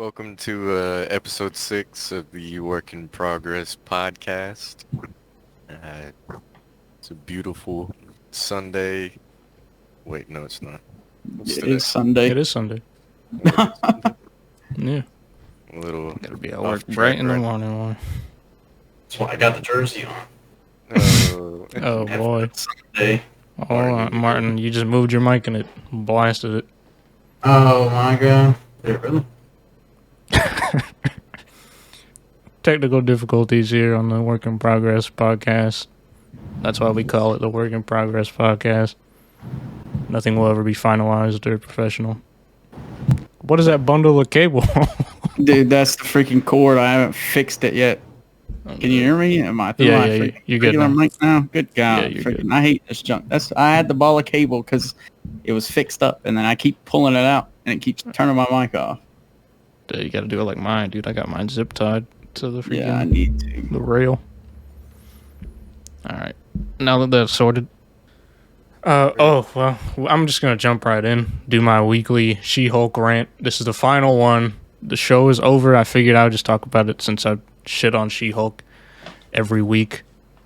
Welcome to episode 6 of the Work in Progress podcast. It's a beautiful Sunday. Wait, no, it's not. What's It today? is Sunday. It is Sunday. Yeah. A little. Gotta be at off work track, bright in the right? morning. That's why I got the jersey on. Oh boy. Sunday. Oh, Martin, you just moved your mic and it blasted it. Oh my god. Did it really? Technical difficulties here on the Work in Progress podcast. That's why we call it the Work in Progress podcast. Nothing will ever be finalized or professional. What is that bundle of cable? Dude, that's the freaking cord. I haven't fixed it yet. Can you hear me? Am I through Yeah, my yeah, freaking you're good regular now. mic now? Good God. Yeah, you're freaking, good. I hate this junk. I had the ball of cable because it was fixed up, and then I keep pulling it out, and it keeps turning my mic off. Dude, you gotta do it like mine, dude. I got mine zip tied to the freaking Yeah, I need to. the rail. Alright. Now that that's sorted. Well, I'm just gonna jump right in. Do my weekly She-Hulk rant. This is the final one. The show is over. I figured I would just talk about it since I shit on She-Hulk every week.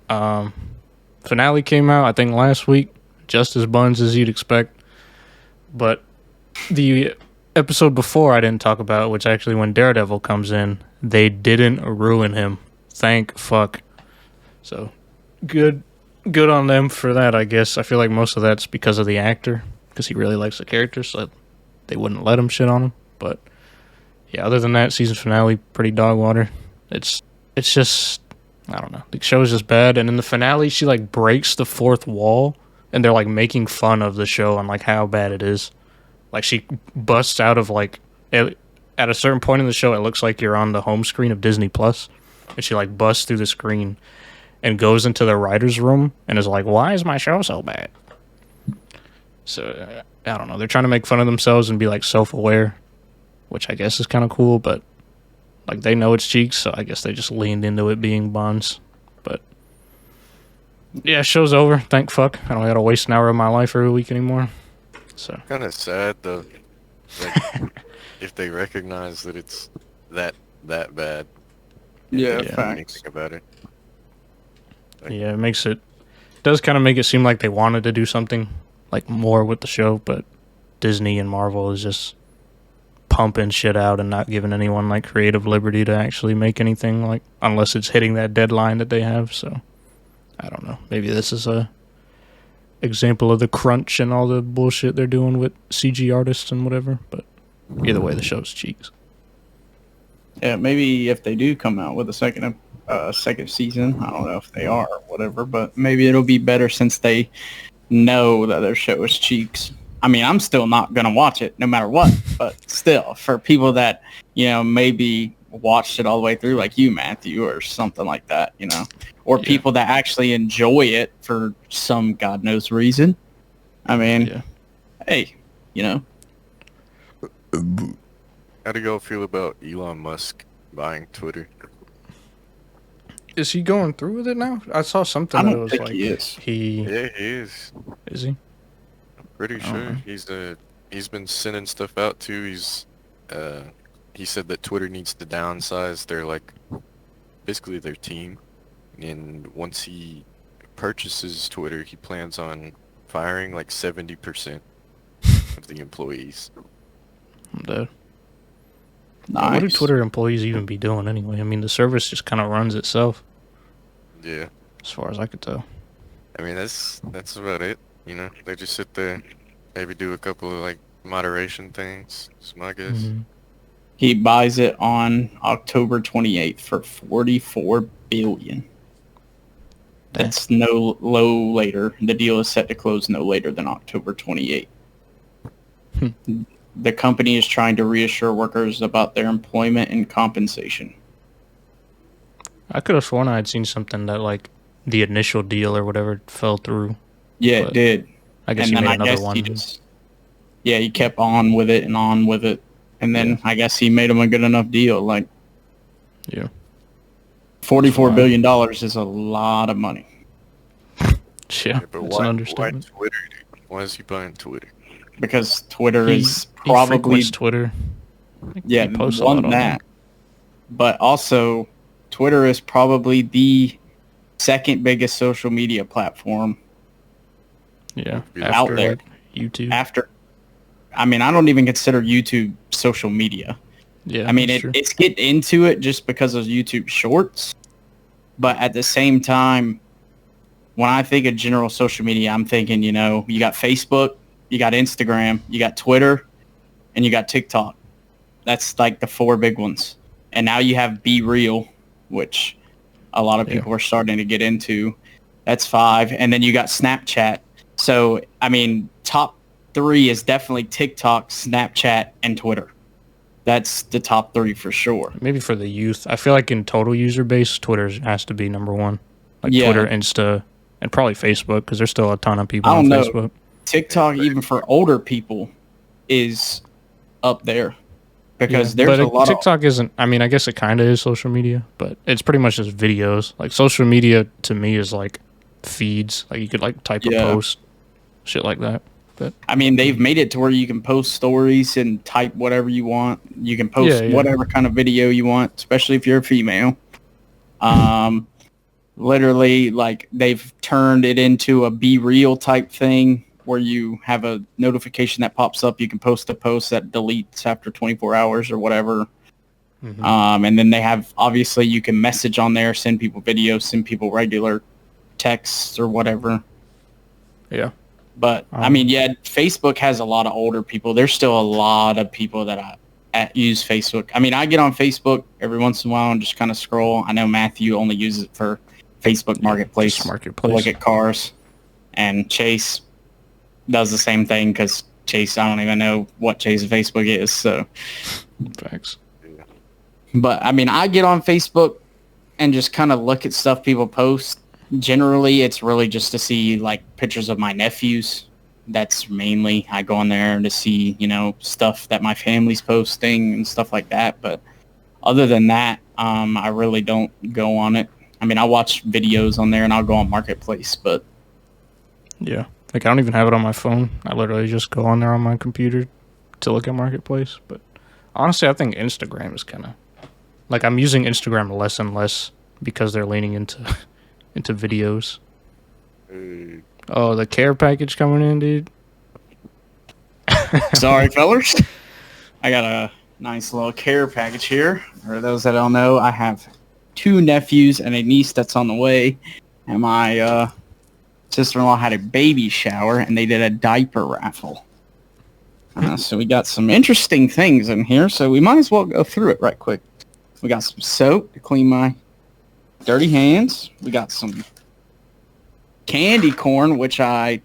Finale came out, I think, last week. Just as buns as you'd expect. But the episode before I didn't talk about, which actually when Daredevil comes in, they didn't ruin him. Thank fuck. So, good on them for that, I guess. I feel like most of that's because of the actor, because he really likes the character, so they wouldn't let him shit on him. But yeah, other than that, season finale, pretty dog water. It's just, I don't know. The show is just bad. And in the finale, she like breaks the fourth wall, and they're like making fun of the show and like how bad it is. Like she busts out of like at a certain point in the show, it looks like you're on the home screen of Disney Plus, and she like busts through the screen and goes into the writer's room and is like, why is my show so bad? So, I don't know. They're trying to make fun of themselves and be, like, self-aware, which I guess is kind of cool, but, like, they know it's cheeks, so I guess they just leaned into it being Bonds. But, yeah, show's over. Thank fuck. I don't gotta waste an hour of my life every week anymore. So. Kind of sad, though. Like, if they recognize that it's that bad. Yeah, They don't do facts. anything about it. Yeah, it does kind of make it seem like they wanted to do something like more with the show, but Disney and Marvel is just pumping shit out and not giving anyone like creative liberty to actually make anything, like unless it's hitting that deadline that they have. So I don't know. Maybe this is a example of the crunch and all the bullshit they're doing with CG artists and whatever. But either way, the show's cheeks. Yeah, maybe if they do come out with a second season, I don't know if they are or whatever, but maybe it'll be better since they know that their show is cheeks. I mean, I'm still not going to watch it no matter what, but still, for people that, maybe watched it all the way through, like you, Matthew, or something like that, or people that actually enjoy it for some God knows reason. I mean, hey, How do y'all feel about Elon Musk buying Twitter? Is he going through with it now? I saw something I that don't was think like he is. Yeah, he is. Is he? Pretty sure he's been sending stuff out too. He said that Twitter needs to downsize their basically their team, and once he purchases Twitter, he plans on firing 70% of the employees. I'm dead. Nice. What do Twitter employees even be doing anyway? I mean, the service just kind of runs itself, Yeah, as far as I could tell. I mean that's about it. They just sit there, maybe do a couple of moderation things. That's my guess. Mm-hmm. He buys it on October 28th for $44 billion. That's no later. The deal is set to close no later than October 28th. The company is trying to reassure workers about their employment and compensation. I could have sworn I had seen something that the initial deal or whatever fell through. Yeah, But it did. I guess And he then made I another guess one. he kept on with it. And then I guess he made him a good enough deal. Yeah. $44 billion is a lot of money. Yeah, But it's an why understatement. Twitter, dude? Why is he buying Twitter? Because Twitter He is probably frequents Twitter. Yeah, He posts a lot one on that. But also, Twitter is probably the second biggest social media platform Yeah, out there. like, YouTube. After, I mean, I don't even consider YouTube social media. Yeah, I mean, that's true. it's getting into it just because of YouTube Shorts. But at the same time, when I think of general social media, I'm thinking, you got Facebook, you got Instagram, you got Twitter, and you got TikTok. That's like the 4 big ones. And now you have Be Real, which a lot of people are starting to get into. That's 5. And then you got Snapchat. So, I mean, top 3 is definitely TikTok, Snapchat, and Twitter. That's the top 3 for sure. Maybe for the youth. I feel like in total user base, Twitter has to be number 1. Like Yeah. Twitter, Insta, and probably Facebook, because there's still a ton of people I on don't know. Facebook. TikTok, even for older people, is up there. Because there's but a lot TikTok isn't, I mean, I guess it kind of is social media, but it's pretty much just videos. Like, social media to me is like feeds. Like, you could like type a post, shit like that. But I mean, they've made it to where you can post stories and type whatever you want. You can post whatever kind of video you want, especially if you're a female. Literally, like, they've turned it into a Be Real type thing where you have a notification that pops up. You can post a post that deletes after 24 hours or whatever. Mm-hmm. And then they have, obviously, you can message on there, send people videos, send people regular texts or whatever. Yeah. But, I mean, yeah, Facebook has a lot of older people. There's still a lot of people that use Facebook. I mean, I get on Facebook every once in a while and just kind of scroll. I know Matthew only uses it for Facebook Marketplace. Marketplace. To look at cars. And Chase does the same thing because Chase, I don't even know what Chase's Facebook is. So, Facts. but I mean, I get on Facebook and just kind of look at stuff people post. Generally, it's really just to see like pictures of my nephews. That's mainly I go on there to see, stuff that my family's posting and stuff like that. But other than that, I really don't go on it. I mean, I watch videos on there and I'll go on Marketplace, but yeah. Like, I don't even have it on my phone. I literally just go on there on my computer to look at Marketplace. But honestly, I think Instagram is kind of... Like, I'm using Instagram less and less because they're leaning into videos. Oh, the care package coming in, dude. Sorry, fellers. I got a nice little care package here. For those that don't know, I have 2 nephews and a niece that's on the way. And my... sister-in-law had a baby shower, and they did a diaper raffle. So we got some interesting things in here, so we might as well go through it right quick. We got some soap to clean my dirty hands. We got some candy corn, which I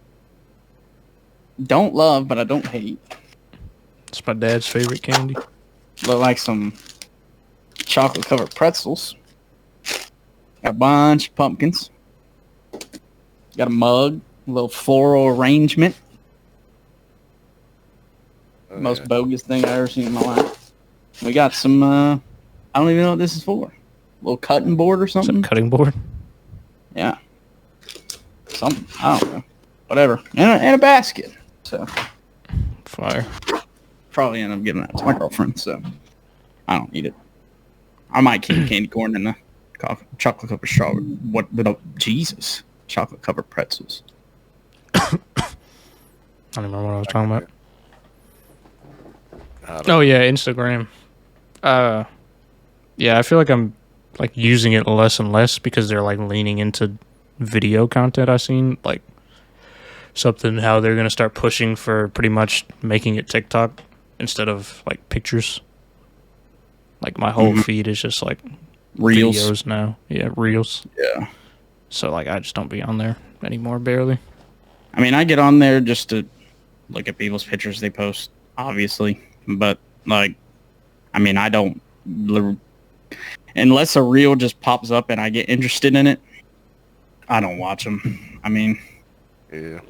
don't love, but I don't hate. It's my dad's favorite candy. Look like some chocolate-covered pretzels. Got a bunch of pumpkins. Got a mug, a little floral arrangement. Most bogus thing I've ever seen in my life. We got some, I don't even know what this is for. A little cutting board or something? Some cutting board? Yeah. Something, I don't know. Whatever. And a basket. So. Fire. Probably end up giving that to my girlfriend, so. I don't need it. I might keep candy corn in the chocolate covered strawberry. Jesus. Chocolate covered pretzels. I don't remember what I was talking about. Oh yeah, Instagram. Yeah, I feel like I'm like using it less and less because they're like leaning into video content. I've seen like something how they're gonna start pushing for pretty much making it TikTok instead of like pictures. Like my whole feed is just like Reels videos now. Yeah, reels. Yeah. So, like, I just don't be on there anymore, barely. I mean, I get on there just to look at people's pictures they post, obviously. But, like, I mean, I don't... Unless a reel just pops up and I get interested in it, I don't watch them. I mean... Yeah.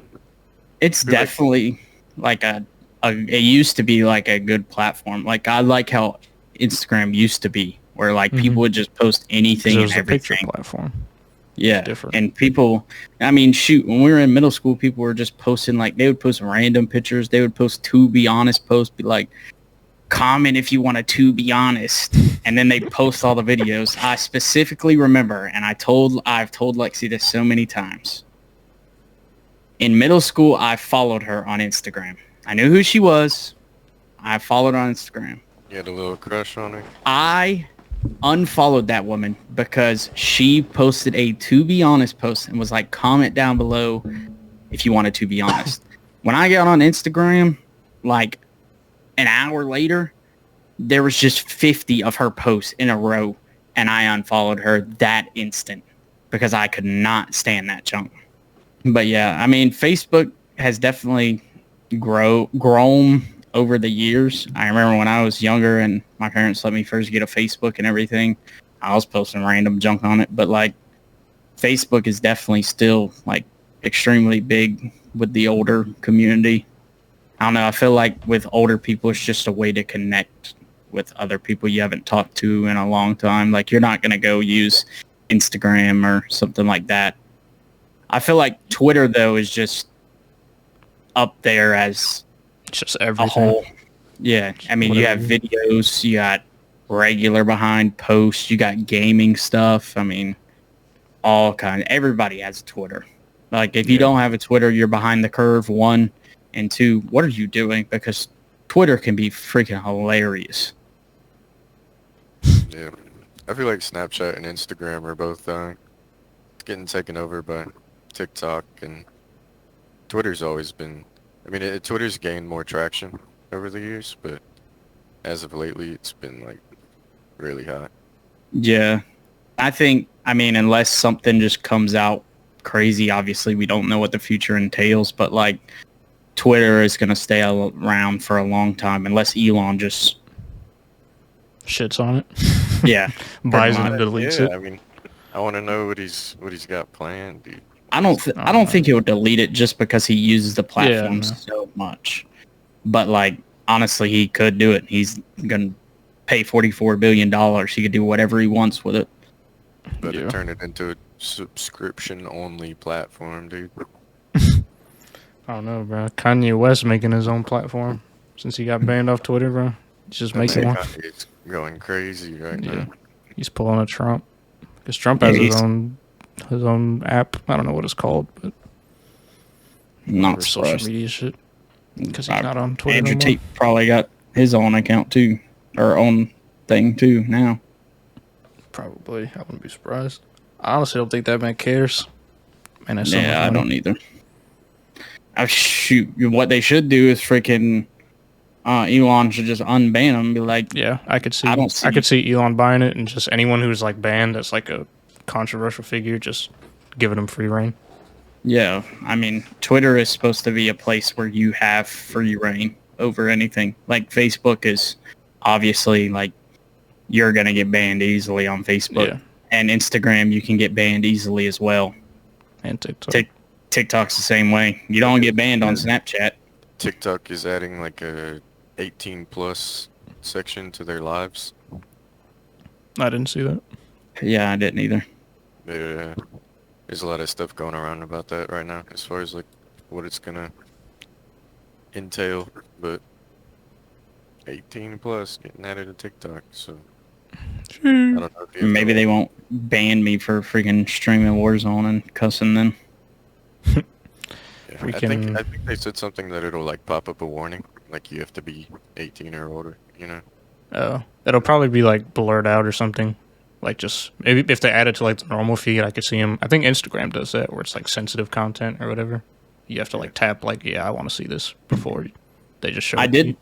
It's definitely, like, it used to be, like, a good platform. Like, I like how Instagram used to be, where, like, people would just post anything and everything. Picture platform. Yeah, different. And people, I mean, shoot, when we were in middle school, people were just posting, like, they would post random pictures. They would post to be honest posts, be like, comment if you want to be honest. And then they post all the videos. I specifically remember, and I've told Lexi this so many times. In middle school, I followed her on Instagram. I knew who she was. I followed her on Instagram. You had a little crush on her? I unfollowed that woman because she posted a to be honest post and was like, comment down below if you wanted to be honest. When I got on Instagram, like an hour later, there was just 50 of her posts in a row, and I unfollowed her that instant because I could not stand that junk. But yeah, I mean, Facebook has definitely grown over the years. I remember when I was younger and my parents let me first get a Facebook and everything, I was posting random junk on it. But like, Facebook is definitely still like extremely big with the older community. I don't know. I feel like with older people, it's just a way to connect with other people you haven't talked to in a long time. Like, you're not going to go use Instagram or something like that. I feel like Twitter, though, is just up there as Just a everything. whole. Yeah. I mean, you have videos, you got regular behind posts, you got gaming stuff. I mean, all kind. Everybody has a Twitter. Like, if you don't have a Twitter, you're behind the curve, one. And two, what are you doing? Because Twitter can be freaking hilarious. Yeah. I feel like Snapchat and Instagram are both getting taken over by TikTok, and Twitter's always been... I mean, Twitter's gained more traction over the years, but as of lately, it's been, like, really hot. Yeah. I mean, unless something just comes out crazy, obviously we don't know what the future entails, but, like, Twitter is going to stay around for a long time unless Elon just... Shits on it. Yeah. Buys it and deletes it. I mean, I want to know what he's got planned, dude. I don't think he'll delete it just because he uses the platform so much. But like, honestly, he could do it. He's gonna pay $44 billion. He could do whatever he wants with it. But it turned it into a subscription-only platform, dude. I don't know, bro. Kanye West making his own platform since he got banned off Twitter, bro. He's just making one. It's going crazy right now. He's pulling a Trump because Trump has his own app. I don't know what it's called, but not social media shit. Because he's not on Twitter. Andrew Tate probably got his own account too, or own thing too now. Probably. I wouldn't be surprised. I honestly don't think that man cares. Man, I don't either. Shoot, what they should do is freaking Elon should just unban him and be like, yeah, I could see Elon buying it, and just anyone who's like banned that's like a controversial figure, just giving them free reign. Yeah, I mean, Twitter is supposed to be a place where you have free reign over anything. Like, Facebook is obviously like, you're gonna get banned easily on Facebook, and Instagram you can get banned easily as well, and TikTok. TikTok's the same way. You don't get banned on Snapchat. TikTok is adding like a 18 plus section to their lives. I didn't see that. Yeah, I didn't either. Yeah, there's a lot of stuff going around about that right now as far as like what it's gonna entail, but 18 plus getting added to TikTok, so I don't know if maybe they won't ban me for freaking streaming Warzone and cussing then. I think they said something that it'll like pop up a warning, like you have to be 18 or older, you know? Oh, it'll probably be like blurred out or something. Like, just maybe if they add it to like the normal feed, I could see them. I think Instagram does that, where it's like sensitive content or whatever. You have to like tap like, I want to see this before they just show. I did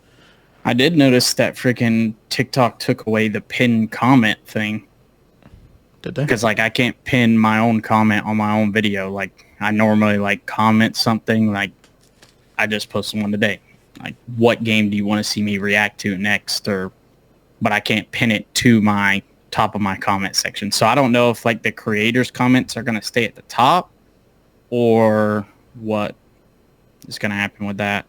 notice that freaking TikTok took away the pin comment thing. Did they? Because like, I can't pin my own comment on my own video. Like, I normally like comment something, like I just posted one today. Like, what game do you want to see me react to next? But I can't pin it to my top of my comment section. So I don't know if like the creators' comments are going to stay at the top or what is going to happen with that.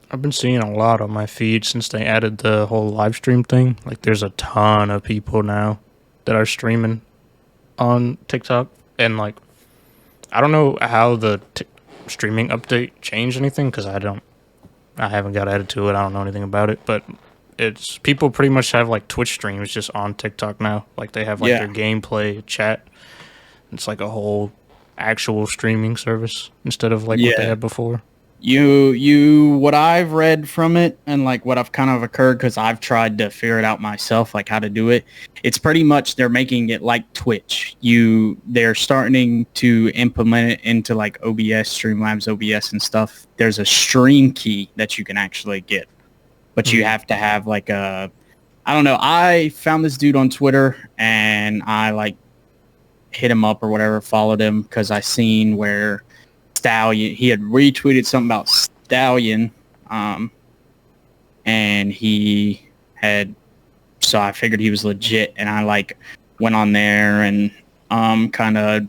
I've been seeing a lot on my feed since they added the whole live stream thing. Like, there's a ton of people now that are streaming on TikTok, and like, I don't know how the streaming update changed anything because I don't I haven't got added to it. I don't know anything about it, but it's people pretty much have like Twitch streams just on TikTok now. Like they have like Yeah. their gameplay chat. It's like a whole actual streaming service instead of like what they Yeah. had before. What I've read from it and like what I've kind of occurred, because I've tried to figure it out myself, like how to do it. It's pretty much they're making it like Twitch. They're starting to implement it into like OBS, Streamlabs OBS and stuff. There's a stream key that you can actually get, but you have to have like I don't know. I found this dude on Twitter and I like hit him up or whatever, followed him because I seen where Stallion, he had retweeted something about Stallion, and he had, so I figured he was legit, and I like went on there and kind of,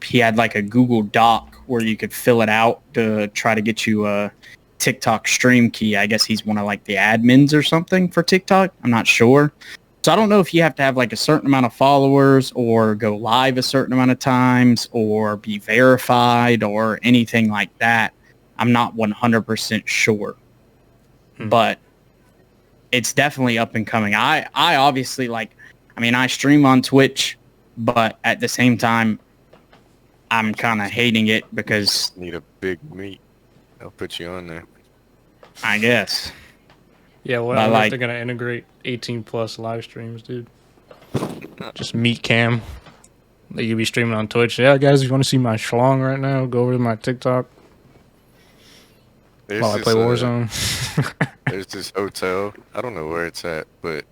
he had like a Google Doc where you could fill it out to try to get you a TikTok stream key. I guess he's one of like the admins or something for TikTok. I'm not sure. So I don't know if you have to have like a certain amount of followers or go live a certain amount of times or be verified or anything like that. I'm not 100% sure. But it's definitely up and coming. I obviously like, I mean, I stream on Twitch, but at the same time, I'm kind of hating it because Need a big meat. I'll put you on there. I guess. Yeah, well, But, I wonder like- if they're gonna integrate 18 plus live streams, dude. Just meet cam. That you be streaming on Twitch. Yeah, guys, if you want to see my schlong right now, go over to my TikTok There's while I this, play Warzone. There's this hotel. I don't know where it's at, but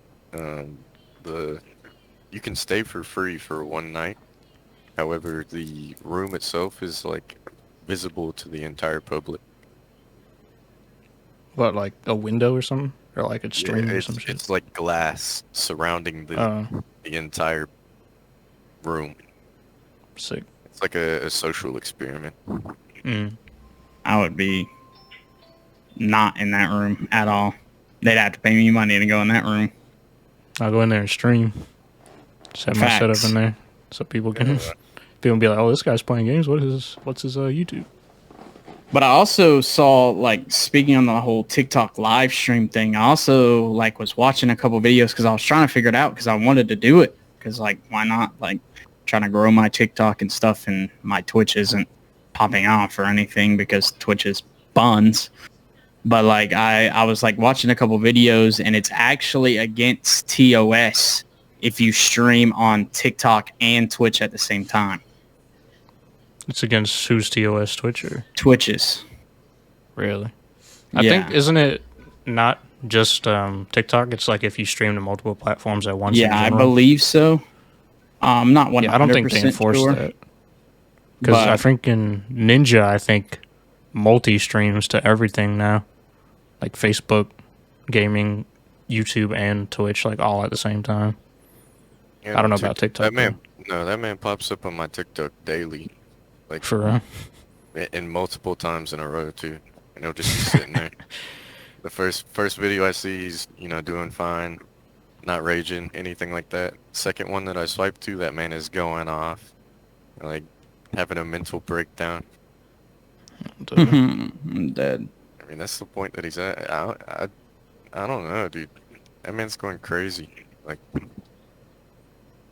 you can stay for free for one night. However, the room itself is like visible to the entire public. What, like a window or something, or like a stream or some shit? It's like glass surrounding the entire room. Sick. It's like a social experiment. I would be not in that room at all. They'd have to pay me money to go in that room. I'll go in there and stream. Just have my setup Facts. in there so people can be like, "Oh, this guy's playing games. What's his YouTube?" But I also saw, like, speaking on the whole TikTok live stream thing, I also, like, was watching a couple videos because I was trying to figure it out because I wanted to do it. Because, like, why not? Like, trying to grow my TikTok and stuff, and my Twitch isn't popping off or anything because Twitch is buns. But, like, I was, like, watching a couple videos, and it's actually against TOS if you stream on TikTok and Twitch at the same time. It's against who's TOS, Twitch or Twitches. really? I Yeah. think isn't it not just TikTok? It's like if you stream to multiple platforms at once. Yeah, in I general. believe so. I'm not 100% Yeah, I don't think they enforce sure. that. Because But- I think in Ninja, I think multi-streams to everything now. Like Facebook, gaming, YouTube, and Twitch, like all at the same time. Yeah, I don't know about TikTok, That man pops up on my TikTok daily, like For and multiple times in a row too. And he'll just be sitting there. The first video I see, he's doing fine, not raging, anything like that. Second one that I swipe to, that man is going off, like having a mental breakdown. I'm dead. I mean, that's the point that he's at. I don't know, dude. That man's going crazy. Like,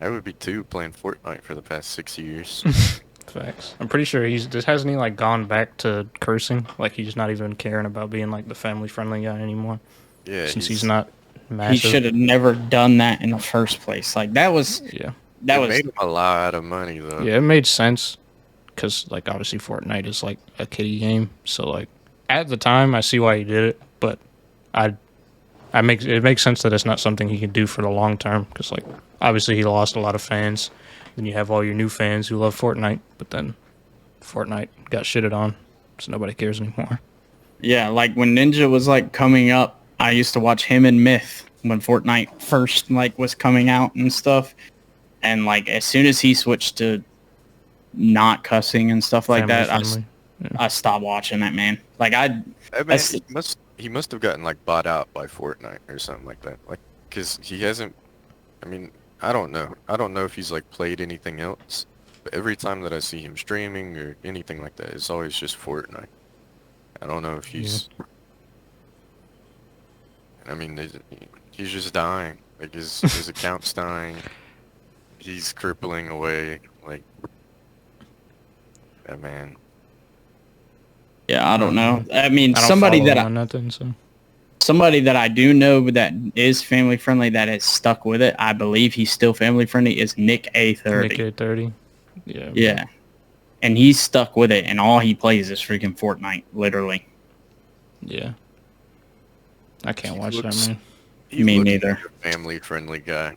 I would be too playing Fortnite for the past 6 years. Facts. I'm pretty sure hasn't he like gone back to cursing? Like he's not even caring about being like the family friendly guy anymore. Yeah, Since he's not massive. He should have never done that in the first place. Like that was Yeah. that it was made him a lot of money though. Yeah, it made sense. Because like obviously Fortnite is like a kiddie game. So like at the time I see why he did it, but it makes sense that it's not something he can do for the long term. Because like obviously he lost a lot of fans. Then you have all your new fans who love Fortnite, but then Fortnite got shitted on, so nobody cares anymore. yeah, like when Ninja was like coming up, I used to watch him and Myth when Fortnite first like was coming out and stuff. And like as soon as he switched to not cussing and stuff like Family that, friendly. I stopped watching that, man. Like That man, That's- he must have gotten like bought out by Fortnite or something like that. Like, cause he hasn't. I mean, I don't know. I don't know if he's like played anything else. But every time that I see him streaming or anything like that, it's always just Fortnite. I don't know if he's I mean, he's just dying. Like his account's dying. He's crippling away. Like that man. Yeah, I don't know. I mean, I don't somebody follow that him on nothing. So somebody that I do know that is family friendly that has stuck with it. I believe he's still family friendly. Is Nick A30? Nick A30. Yeah. Yeah, and he's stuck with it, and all he plays is freaking Fortnite, literally. Yeah. I can't He watch looks- that, man. He Me looks neither. like a family-friendly guy.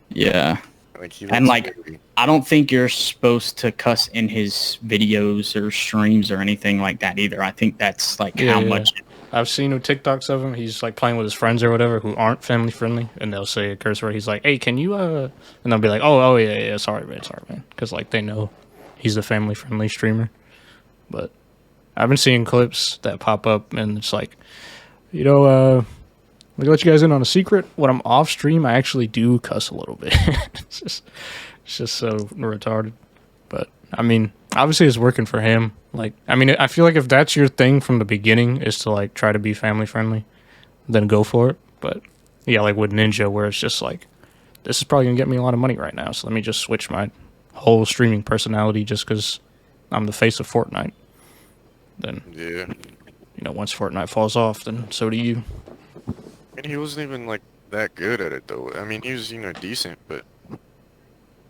Yeah. Like he And, looks like, very- I don't think you're supposed to cuss in his videos or streams or anything like that either. I think that's like how much. I've seen TikToks of him. He's like playing with his friends or whatever who aren't family friendly, and they'll say a curse word. He's like, "Hey, can you?" And they'll be like, "Oh, yeah, sorry, man," because like they know he's a family friendly streamer. But I've been seeing clips that pop up, and it's like, let me let you guys in on a secret. When I'm off stream, I actually do cuss a little bit. it's just so retarded. But I mean, obviously, it's working for him. Like, I mean, I feel like if that's your thing from the beginning, is to like try to be family friendly, then go for it. But yeah, like with Ninja, where it's just like, this is probably gonna get me a lot of money right now, so let me just switch my whole streaming personality just because I'm the face of Fortnite. Then once Fortnite falls off, then so do you. And he wasn't even like that good at it though. I mean, he was decent, but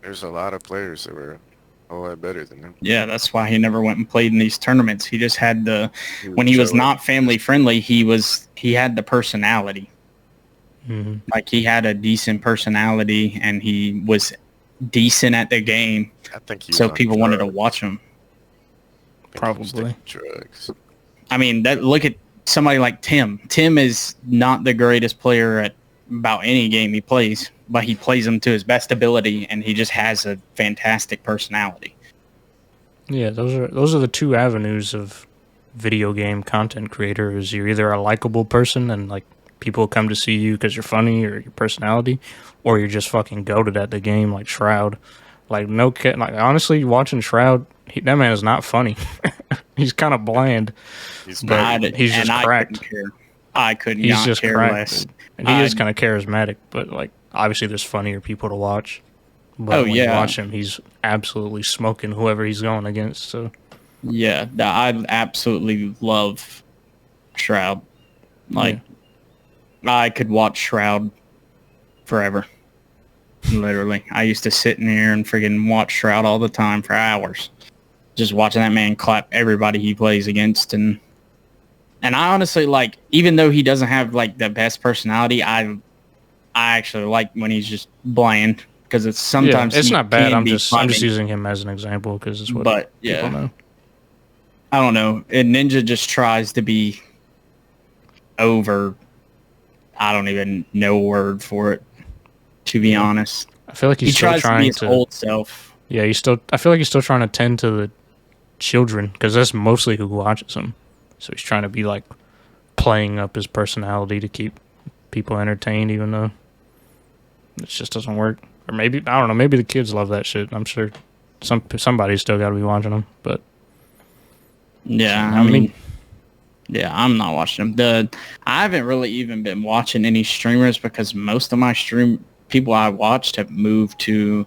there's a lot of players that were a whole lot better than him. Yeah, that's why he never went and played in these tournaments. He just had when he would was show not up. family friendly, he had the personality. Mm-hmm. Like he had a decent personality and he was decent at the game. I think he was So on people wanted to drugs. watch him. I think he was Probably. taking drugs. I mean, look at somebody like Tim. Tim is not the greatest player at about any game he plays, but he plays them to his best ability, and he just has a fantastic personality. Yeah, those are the two avenues of video game content creator. Is you're either a likable person and like people come to see you because you're funny or your personality, or you're just fucking goated at the game like Shroud. Like like honestly, watching Shroud, that man is not funny. He's kind of bland. He's But very, he's just I cracked. couldn't care. I could He's not just care cracked, less. dude. And he is kind of charismatic, but like obviously there's funnier people to watch. But Oh, when you yeah. watch him, he's absolutely smoking whoever he's going against. So Yeah, I absolutely love Shroud. Like, I could watch Shroud forever. Literally. I used to sit in here and friggin' watch Shroud all the time for hours. Just watching that man clap everybody he plays against. And I honestly, like, even though he doesn't have, like, the best personality, I actually like when he's just bland. Because it's sometimes it's he not bad. can I'm be just funny. using him as an example because it's what But, people yeah. know. I don't know. And Ninja just tries to be over. I don't even know a word for it, to be honest. I feel like He he's still tries to be trying his to. old self. Yeah, I feel like he's still trying to tend to the children because that's mostly who watches him. So he's trying to be like playing up his personality to keep people entertained, even though it just doesn't work. Or maybe I don't know. Maybe the kids love that shit. I'm sure somebody's still got to be watching them. But Yeah, I mean, yeah, I'm not watching them. I haven't really even been watching any streamers because most of my people I watched have moved to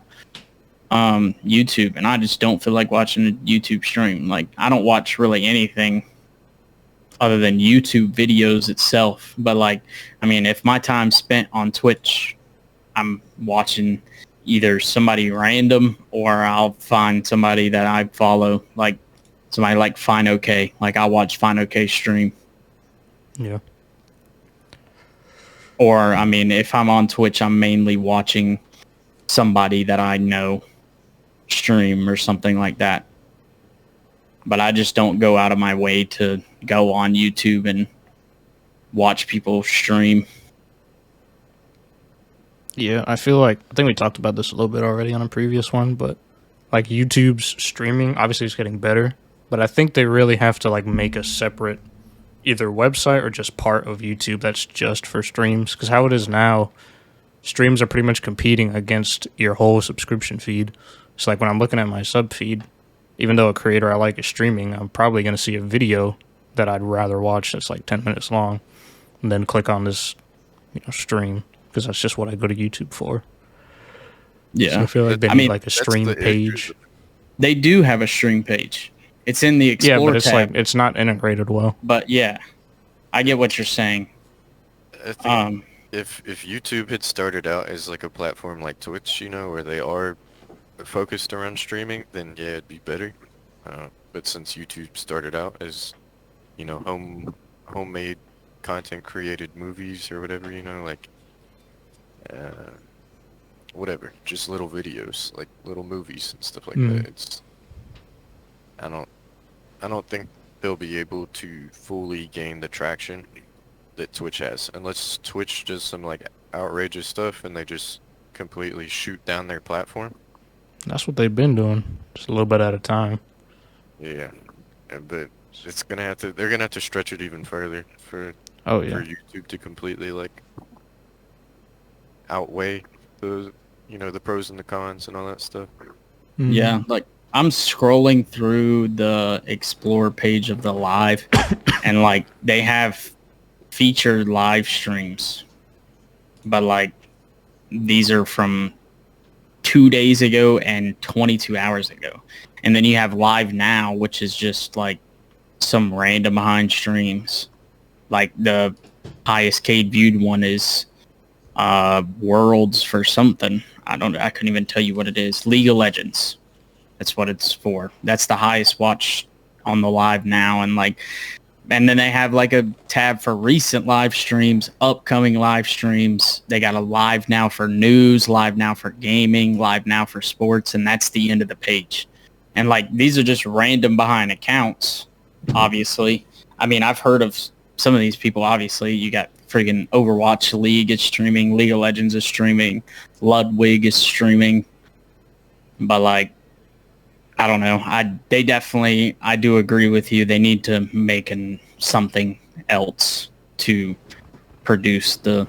YouTube, and I just don't feel like watching a YouTube stream. Like, I don't watch really anything other than YouTube videos itself. But like, I mean, if my time's spent on Twitch, I'm watching either somebody random or I'll find somebody that I follow, like somebody like Fine OK. Like, I'll watch Fine OK stream. yeah, Or, I mean, if I'm on Twitch, I'm mainly watching somebody that I know stream or something like that. But I just don't go out of my way to go on YouTube and watch people stream. yeah. I think we talked about this a little bit already on a previous one, but like YouTube's streaming obviously is getting better, but I think they really have to like make a separate either website or just part of YouTube that's just for streams. Because how it is now, streams are pretty much competing against your whole subscription feed. So like when I'm looking at my sub feed, even though a creator I like is streaming, I'm probably going to see a video that I'd rather watch that's like 10 minutes long and then click on this stream, because that's just what I go to YouTube for. Yeah. So I feel like they need like a stream page. They do have a stream page. It's in the Explore tab. Yeah, but it's like it's not integrated well. But yeah, I get what you're saying. I think if YouTube had started out as like a platform like Twitch, where they are focused around streaming, then yeah, it'd be better. But since YouTube started out as, homemade content created movies or whatever, like, whatever, just little videos, like little movies and stuff like that. I don't think they'll be able to fully gain the traction that Twitch has, unless Twitch does some like outrageous stuff and they just completely shoot down their platform. That's what they've been doing, just a little bit at a time. Yeah, but they're gonna have to stretch it even further for YouTube to completely like outweigh the the pros and the cons and all that stuff. Mm-hmm. Yeah, like I'm scrolling through the Explore page of the live, and like they have featured live streams, but like these are from 2 days ago and 22 hours ago. And then you have live now, which is just like some random behind streams. Like the highest K viewed one is Worlds for something. I couldn't even tell you what it is. League of Legends. That's what it's for. That's the highest watch on the live now. And then they have like a tab for recent live streams, upcoming live streams. They got a live now for news, live now for gaming, live now for sports, and that's the end of the page. And like these are just random behind accounts, obviously. I mean, I've heard of some of these people, obviously. You got friggin' Overwatch League is streaming, League of Legends is streaming, Ludwig is streaming. But like, I don't know. I do agree with you. They need to make something else to produce the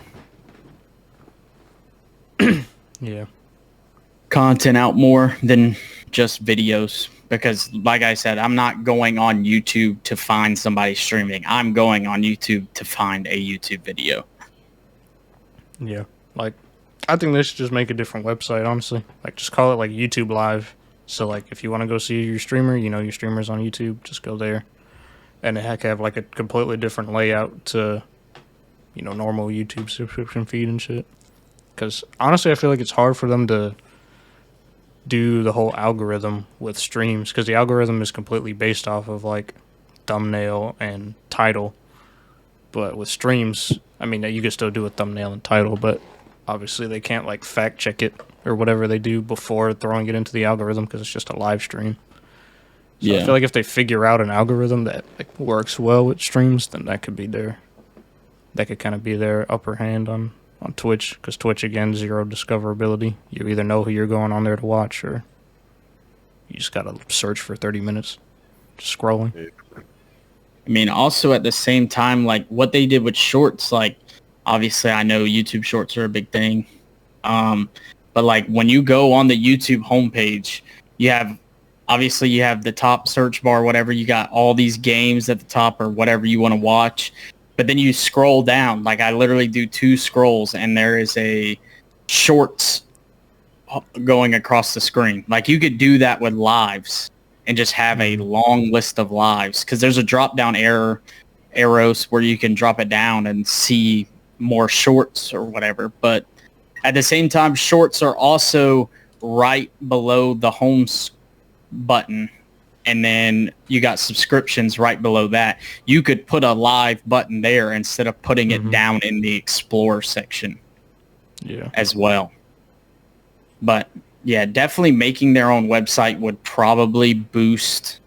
content out more than just videos. Because like I said, I'm not going on YouTube to find somebody streaming. I'm going on YouTube to find a YouTube video. Yeah. Like, I think they should just make a different website, honestly. Like, just call it like YouTube Live. So, like, if you want to go see your streamer, your streamer's on YouTube, just go there. And heck, have, like, a completely different layout to, normal YouTube subscription feed and shit. Because, honestly, I feel like it's hard for them to do the whole algorithm with streams. Because the algorithm is completely based off of, like, thumbnail and title. But with streams, I mean, you can still do a thumbnail and title, but obviously they can't, like, fact check it or whatever they do before throwing it into the algorithm because it's just a live stream. So yeah. I feel like if they figure out an algorithm that like works well with streams, then that could kind of be their upper hand on Twitch, because Twitch, again, zero discoverability. You either know who you're going on there to watch, or you just gotta search for 30 minutes just scrolling. I mean, also at the same time, like what they did with shorts, like obviously I know YouTube shorts are a big thing. But like when you go on the YouTube homepage, you have the top search bar, whatever. You got all these games at the top or whatever you want to watch. But then you scroll down. Like I literally do 2 scrolls and there is a shorts going across the screen. Like you could do that with lives and just have a long list of lives, because there's a drop down arrows where you can drop it down and see more shorts or whatever. But at the same time, shorts are also right below the home button, and then you got subscriptions right below that. You could put a live button there instead of putting it down in the Explore section as well. But yeah, definitely making their own website would probably boost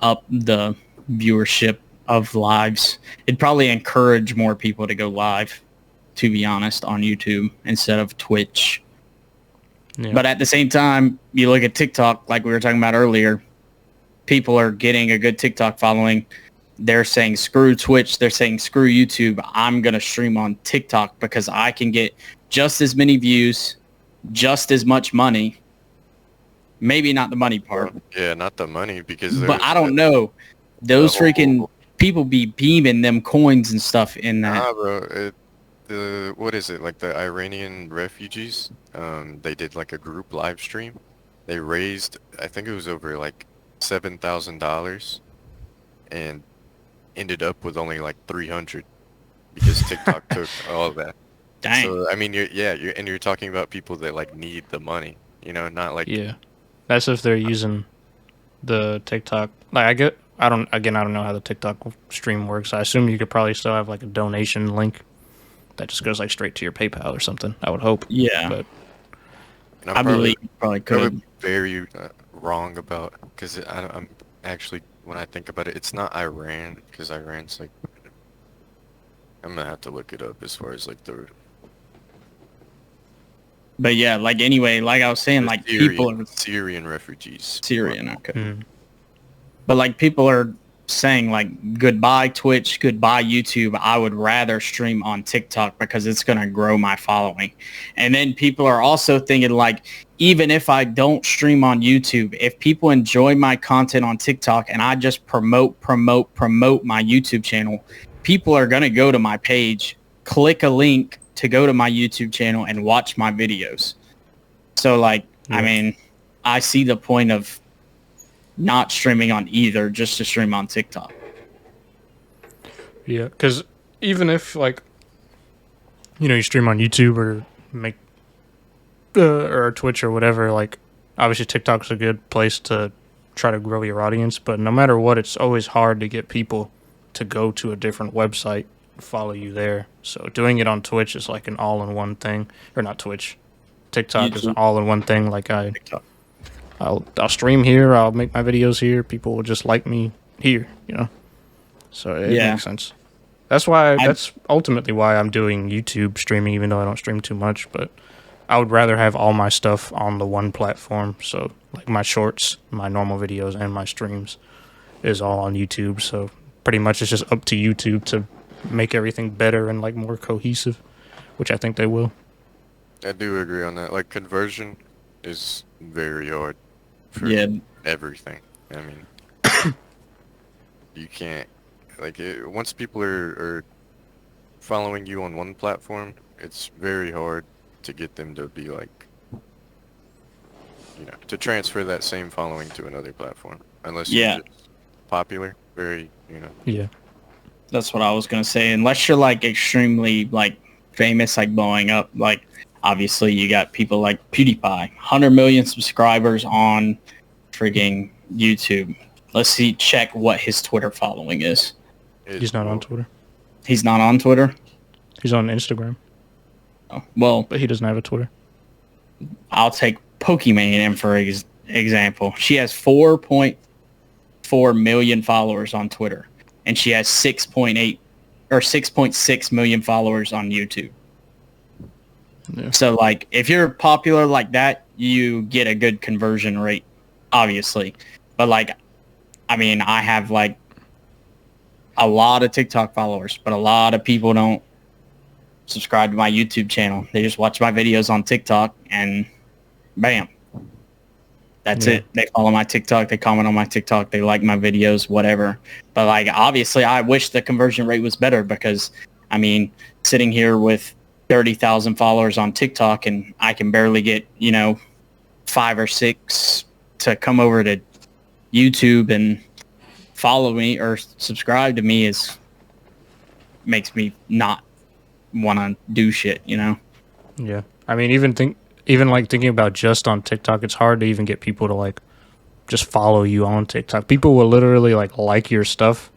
up the viewership of lives. It'd probably encourage more people to go live, to be honest, on YouTube instead of Twitch. Yeah. But at the same time, you look at TikTok, like we were talking about earlier, people are getting a good TikTok following. They're saying, screw Twitch. They're saying, screw YouTube. I'm going to stream on TikTok because I can get just as many views, just as much money. Maybe not the money part. Yeah, not the money, because... But I don't know. Those freaking people be beaming them coins and stuff in that. Nah, bro. the what is it, like the Iranian refugees, they did like a group live stream. They raised, I think it was over like $7,000 and ended up with only like 300 because TikTok took all of that. Dang. So I mean, you're talking about people that like need the money, not like Yeah, that's if they're using the TikTok. Like I don't know how the TikTok stream works. I assume you could probably still have like a donation link that just goes like straight to your PayPal or something. I would hope. Yeah. But and I believe you probably probably could. very wrong about because I'm actually when I think about it, it's not Iran because Iran's like I'm gonna have to look it up as far as like the But yeah, like anyway, like I was saying, like people are Syrian refugees. Syrian, okay. mm, But like people are saying like goodbye Twitch, goodbye YouTube. I would rather stream on TikTok because it's going to grow my following. And then people are also thinking like, even if I don't stream on YouTube, if people enjoy my content on TikTok and I just promote my YouTube channel, people are going to go to my page, click a link to go to my YouTube channel and watch my videos. So like, I mean, I see the point of not streaming on either, just to stream on TikTok. yeah, because even if like you stream on YouTube or make or Twitch or whatever, like obviously TikTok's a good place to try to grow your audience. But no matter what, it's always hard to get people to go to a different website, follow you there. So doing it on Twitch is like an all-in-one thing, or not Twitch. TikTok is an YouTube. all-in-one thing. Like TikTok. I'll stream here, I'll make my videos here, people will just like me here, So it makes sense. That's ultimately why I'm doing YouTube streaming, even though I don't stream too much, but I would rather have all my stuff on the one platform. So like my shorts, my normal videos, and my streams is all on YouTube. So pretty much it's just up to YouTube to make everything better and like more cohesive, which I think they will. I do agree on that. Like conversion is very hard for everything. I mean, you can't once people are following you on one platform, it's very hard to get them to be like, to transfer that same following to another platform unless you're just popular, very, Yeah. That's what I was going to say. Unless you're like extremely like famous, like blowing up, like obviously you got people like PewDiePie, 100 million subscribers on frigging YouTube. Let's check what his Twitter following is. He's not on Twitter. He's not on Twitter? He's on Instagram. Oh, well, but he doesn't have a Twitter. I'll take Pokimane in for example. She has 4.4 million followers on Twitter, and she has 6.8 or 6.6 million followers on YouTube. Yeah. So, like, if you're popular like that, you get a good conversion rate, obviously. But, like, I mean, I have, like, a lot of TikTok followers, but a lot of people don't subscribe to my YouTube channel. They just watch my videos on TikTok, and bam. That's it. They follow my TikTok. They comment on my TikTok. They like my videos, whatever. But, like, obviously, I wish the conversion rate was better because, I mean, sitting here with 30,000 followers on TikTok and I can barely get, 5 or 6 to come over to YouTube and follow me or subscribe to me makes me not want to do shit, Yeah. I mean, even thinking about just on TikTok, it's hard to even get people to like just follow you on TikTok. People will literally like your stuff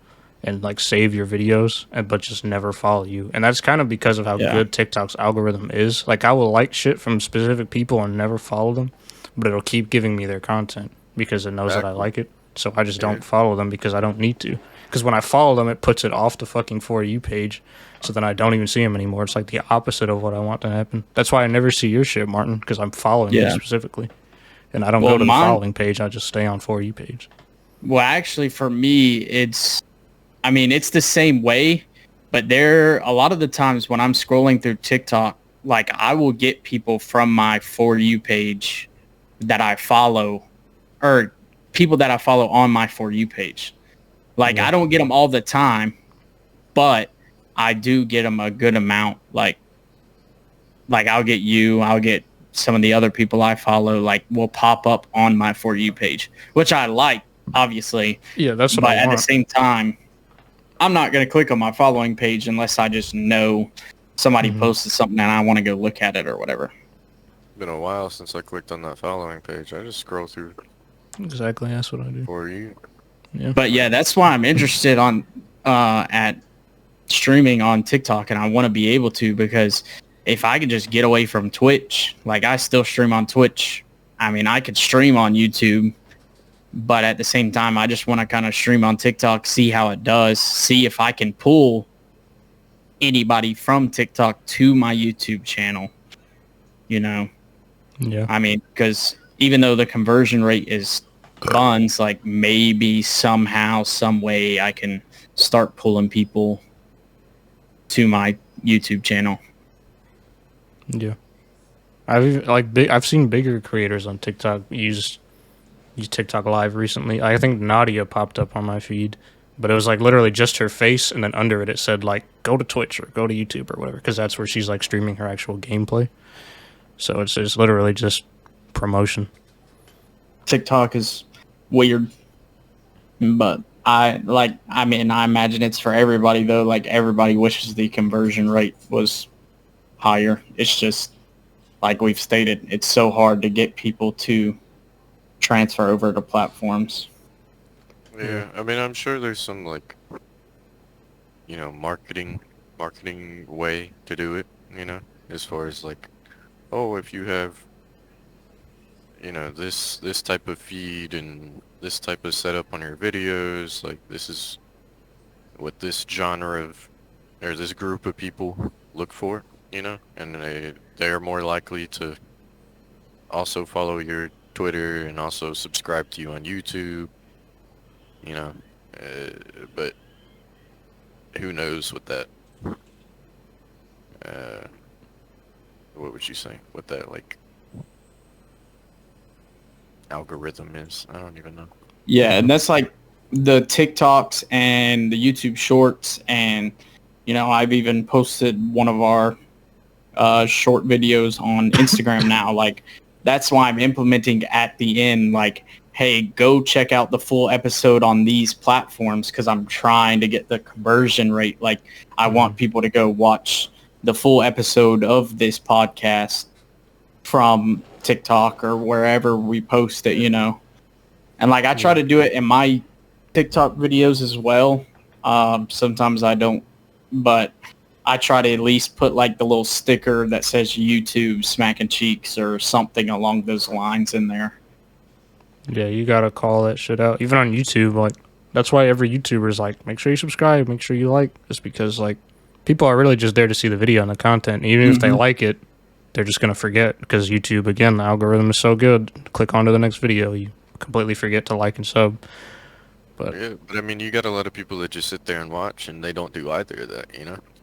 and like save your videos, but just never follow you. And that's kind of because of how good TikTok's algorithm is. Like I will like shit from specific people and never follow them, but it'll keep giving me their content because it knows that I like it. So I just don't follow them because I don't need to. Because when I follow them, it puts it off the fucking For You page. So then I don't even see them anymore. It's like the opposite of what I want to happen. That's why I never see your shit, Martin, because I'm following you specifically. And I don't go to the following page. I just stay on For You page. Well, actually, for me, it's the same way. But a lot of the times when I'm scrolling through TikTok, like I will get people from my For You page that I follow, or people that I follow on my For You page. Like I don't get them all the time, but I do get them a good amount, like like I'll get some of the other people I follow, like, will pop up on my For You page, which I like, obviously. Yeah, that's what But I at want. the same time, I'm not going to click on my following page unless I just know somebody posted something and I want to go look at it or whatever. Been a while since I clicked on that following page. I just scroll through Exactly, that's what I do. For You. Yeah. But yeah, that's why I'm interested on at streaming on TikTok, and I want to be able to, because if I could just get away from Twitch, like I still stream on Twitch. I mean, I could stream on YouTube, but at the same time, I just want to kind of stream on TikTok, see how it does, see if I can pull anybody from TikTok to my YouTube channel. You know, Yeah. I mean, because even though the conversion rate is buns, like maybe somehow, some way I can start pulling people to my YouTube channel. Yeah. I've seen bigger creators on TikTok use TikTok Live recently. I think Nadia popped up on my feed, but it was like literally just her face, and then under it said like go to Twitch or go to YouTube or whatever, because that's where she's like streaming her actual gameplay. So it's literally just promotion. TikTok is weird, but I imagine it's for everybody though. Like everybody wishes the conversion rate was higher. It's just like we've stated, it's so hard to get people to transfer over to platforms. Yeah, I mean, I'm sure there's some like, marketing way to do it. As far as like, oh, if you have, this type of feed and this type of setup on your videos, like this is what this genre of, or this group of people look for, and they're more likely to also follow your Twitter and also subscribe to you on YouTube, but who knows what that, what would you say, what that like algorithm is? I don't even know. Yeah, and that's like the TikToks and the YouTube Shorts, and I've even posted one of our short videos on Instagram now. Like that's why I'm implementing at the end, like, hey, go check out the full episode on these platforms, because I'm trying to get the conversion rate. Like I want people to go watch the full episode of this podcast from TikTok or wherever we post it, And like I try to do it in my TikTok videos as well. Sometimes I don't, but I try to at least put like the little sticker that says YouTube SmackinCheekz or something along those lines in there. Yeah, you gotta call that shit out. Even on YouTube, like that's why every YouTuber is like, make sure you subscribe, make sure you like, just because like people are really just there to see the video and the content. Even if they like it, they're just gonna forget, because YouTube, again, the algorithm is so good. Click on to the next video, you completely forget to like and sub. But yeah, but I mean, you got a lot of people that just sit there and watch, and they don't do either of that,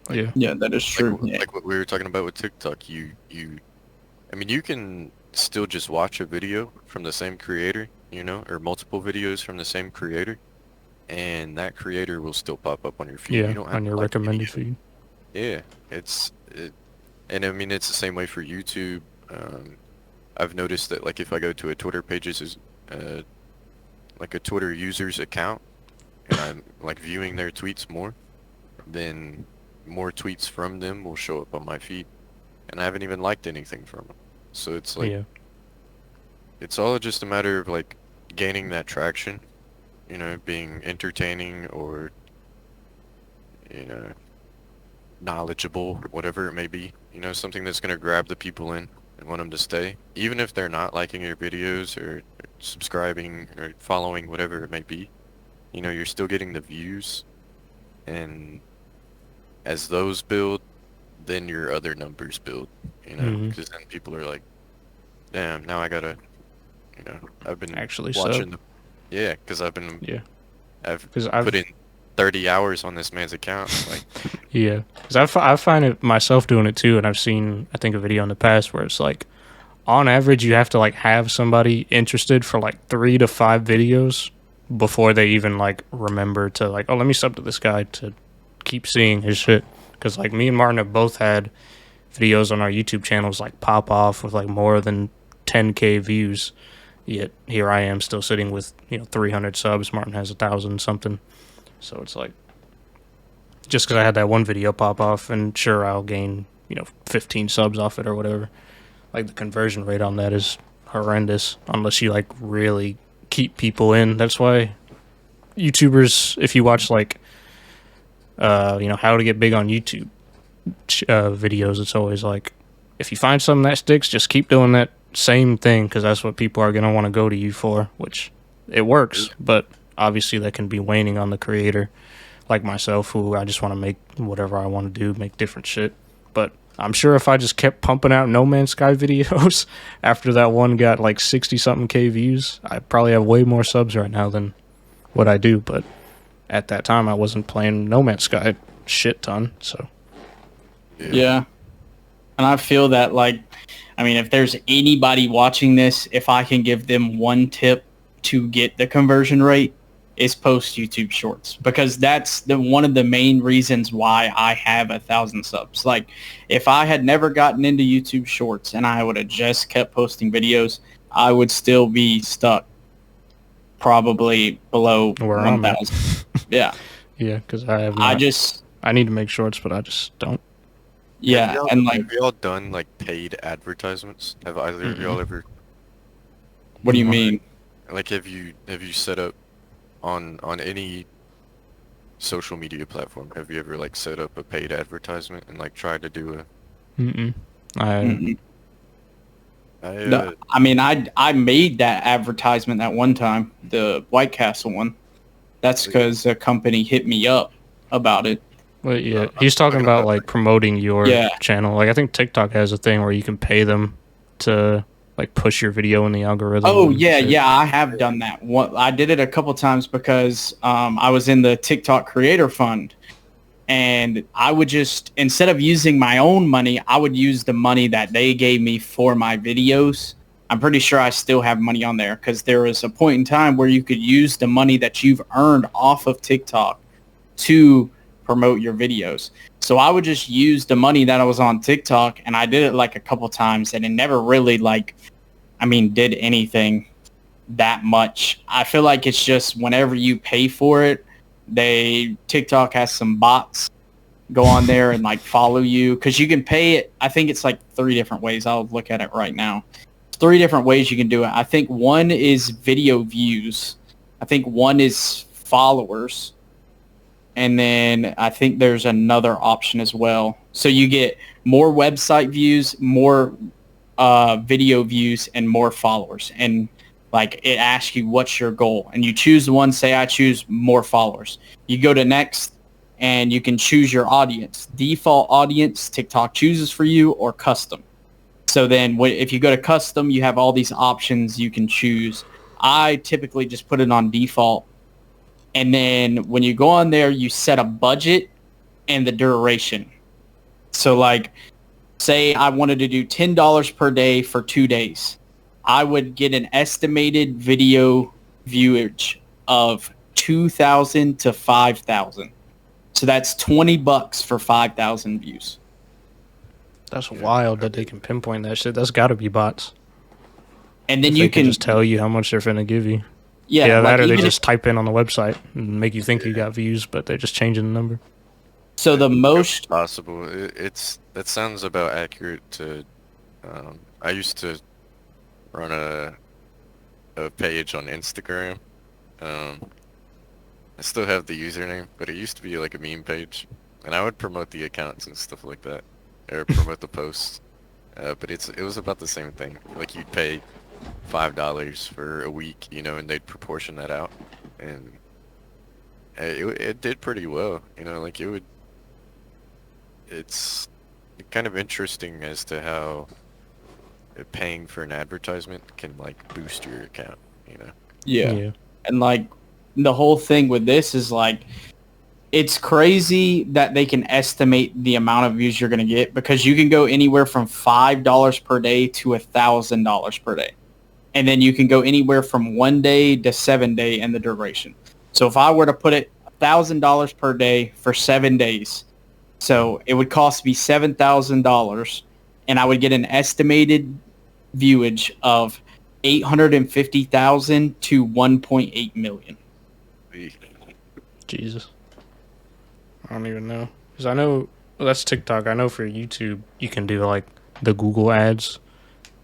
Like, Yeah, that is true. Like what we were talking about with TikTok, I mean, you can still just watch a video from the same creator, or multiple videos from the same creator, and that creator will still pop up on your feed. yeah, You don't have on to your like recommended video. feed. Yeah, and I mean, it's the same way for YouTube. I've noticed that, like, if I go to a Twitter page's, like a Twitter user's account, and I'm like viewing their tweets more, then more tweets from them will show up on my feed, and I haven't even liked anything from them. So it's like, Yeah. it's all just a matter of like gaining that traction, being entertaining or, knowledgeable, whatever it may be, something that's going to grab the people in and want them to stay, even if they're not liking your videos or subscribing or following, whatever it may be. You're still getting the views, and as those build, then your other numbers build, because then people are like, damn, now I gotta, I've been Actually watching yeah, because I've put in 30 hours on this man's account. Like, Yeah, because I find it myself doing it too, and I've seen, I think, a video in the past where it's like, on average, you have to like have somebody interested for like 3 to 5 videos before they even like remember to like, oh, let me sub to this guy to keep seeing his shit. Because like me and Martin have both had videos on our YouTube channels like pop off with like more than 10K views. Yet here I am still sitting with 300 subs. Martin has 1,000 something. So it's like, just because I had that one video pop off, and sure, I'll gain 15 subs off it or whatever. Like, the conversion rate on that is horrendous unless you like really keep people in. That's why YouTubers, if you watch like how to get big on YouTube videos, it's always like, if you find something that sticks, just keep doing that same thing, because that's what people are going to want to go to you for, which it works, but obviously that can be waning on the creator like myself, who I just want to make whatever I want to do, make different shit. But I'm sure if I just kept pumping out No Man's Sky videos after that one got like 60 something K views, I probably have way more subs right now than what I do. But at that time I wasn't playing No Man's Sky shit ton, so yeah. And I feel that, like, I mean, if there's anybody watching this, if I can give them one tip to get the conversion rate, is post YouTube Shorts, because that's one of the main reasons why I have 1,000 subs. Like, if I had never gotten into YouTube Shorts and I would have just kept posting videos, I would still be stuck probably below 1,000. Yeah. Yeah, because I need to make shorts, but I just don't. Yeah, have y'all done like paid advertisements? Have either of y'all ever? What do you mean? Like, have you set up on any social media platform? Have you ever like set up a paid advertisement and like tried to do a? No, I mean, I made that advertisement that one time, the White Castle one. That's because a company hit me up about it. Well, yeah, he's talking about like promoting your channel. Like, I think TikTok has a thing where you can pay them to like push your video in the algorithm. Oh yeah, I have done that. I did it a couple times because I was in the TikTok Creator Fund, and I would just, instead of using my own money, I would use the money that they gave me for my videos. I'm pretty sure I still have money on there, because there was a point in time where you could use the money that you've earned off of TikTok to promote your videos. So I would just use the money that I was on TikTok, and I did it like a couple times, and it never really did anything that much. I feel like it's just whenever you pay for it, TikTok has some bots go on there and like follow you, because you can pay it. I think it's like 3 different ways. I'll look at it right now. 3 different ways you can do it. I think one is video views. I think one is followers. And then I think there's another option as well. So you get more website views, more video views, and more followers. And like, it asks you what's your goal, and you choose the one. Say I choose more followers. You go to next, and you can choose your audience. Default audience, TikTok chooses for you, or custom. So then if you go to custom, you have all these options you can choose. I typically just put it on default. And then when you go on there, you set a budget and the duration. So like, say I wanted to do $10 per day for 2 days. I would get an estimated video viewage of 2,000 to 5,000. So that's $20 for 5,000 views. That's wild that they can pinpoint that shit. That's got to be bots. And then they can just tell you how much they're finna give you. Yeah, that or they just type in on the website and make you think you got views, but they're just changing the number. So the most possible, that sounds about accurate to. I used to run a page on Instagram. I still have the username, but it used to be like a meme page, and I would promote the accounts and stuff like that, or promote the posts. But it was about the same thing. Like, you'd pay $5 for a week, and they'd proportion that out, and it did pretty well. Like, it's kind of interesting as to how paying for an advertisement can like boost your account. Yeah. And like, the whole thing with this is like, it's crazy that they can estimate the amount of views you're going to get, because you can go anywhere from $5 per day to $1,000 per day. And then you can go anywhere from 1 day to 7 day in the duration. So if I were to put it $1,000 per day for 7 days, So it would cost me $7,000, and I would get an estimated viewage of 850,000 to 1.8 million. Jesus. I don't even know. Because I know, well, that's TikTok. I know for YouTube, you can do like the Google ads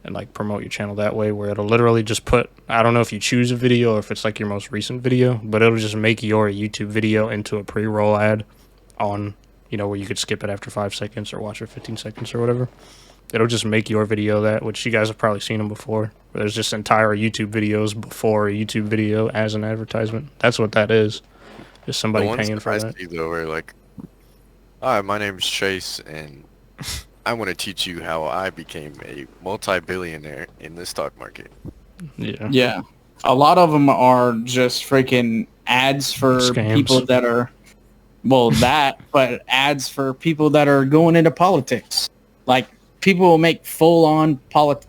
and like promote your channel that way, where it'll literally just put, I don't know if you choose a video or if it's like your most recent video, but it'll just make your YouTube video into a pre-roll ad on, you know, where you could skip it after 5 seconds or watch it 15 seconds or whatever. It'll just make your video that, which you guys have probably seen them before. Where there's just entire YouTube videos before a YouTube video as an advertisement. That's what that is. Just somebody paying for that. See, though, where like, hi, my name's Chase, and I want to teach you how I became a multi-billionaire in the stock market. Yeah. Yeah. A lot of them are just freaking ads for Scams. people that are, well, that, but ads for people that are going into politics. Like, people will make full-on politics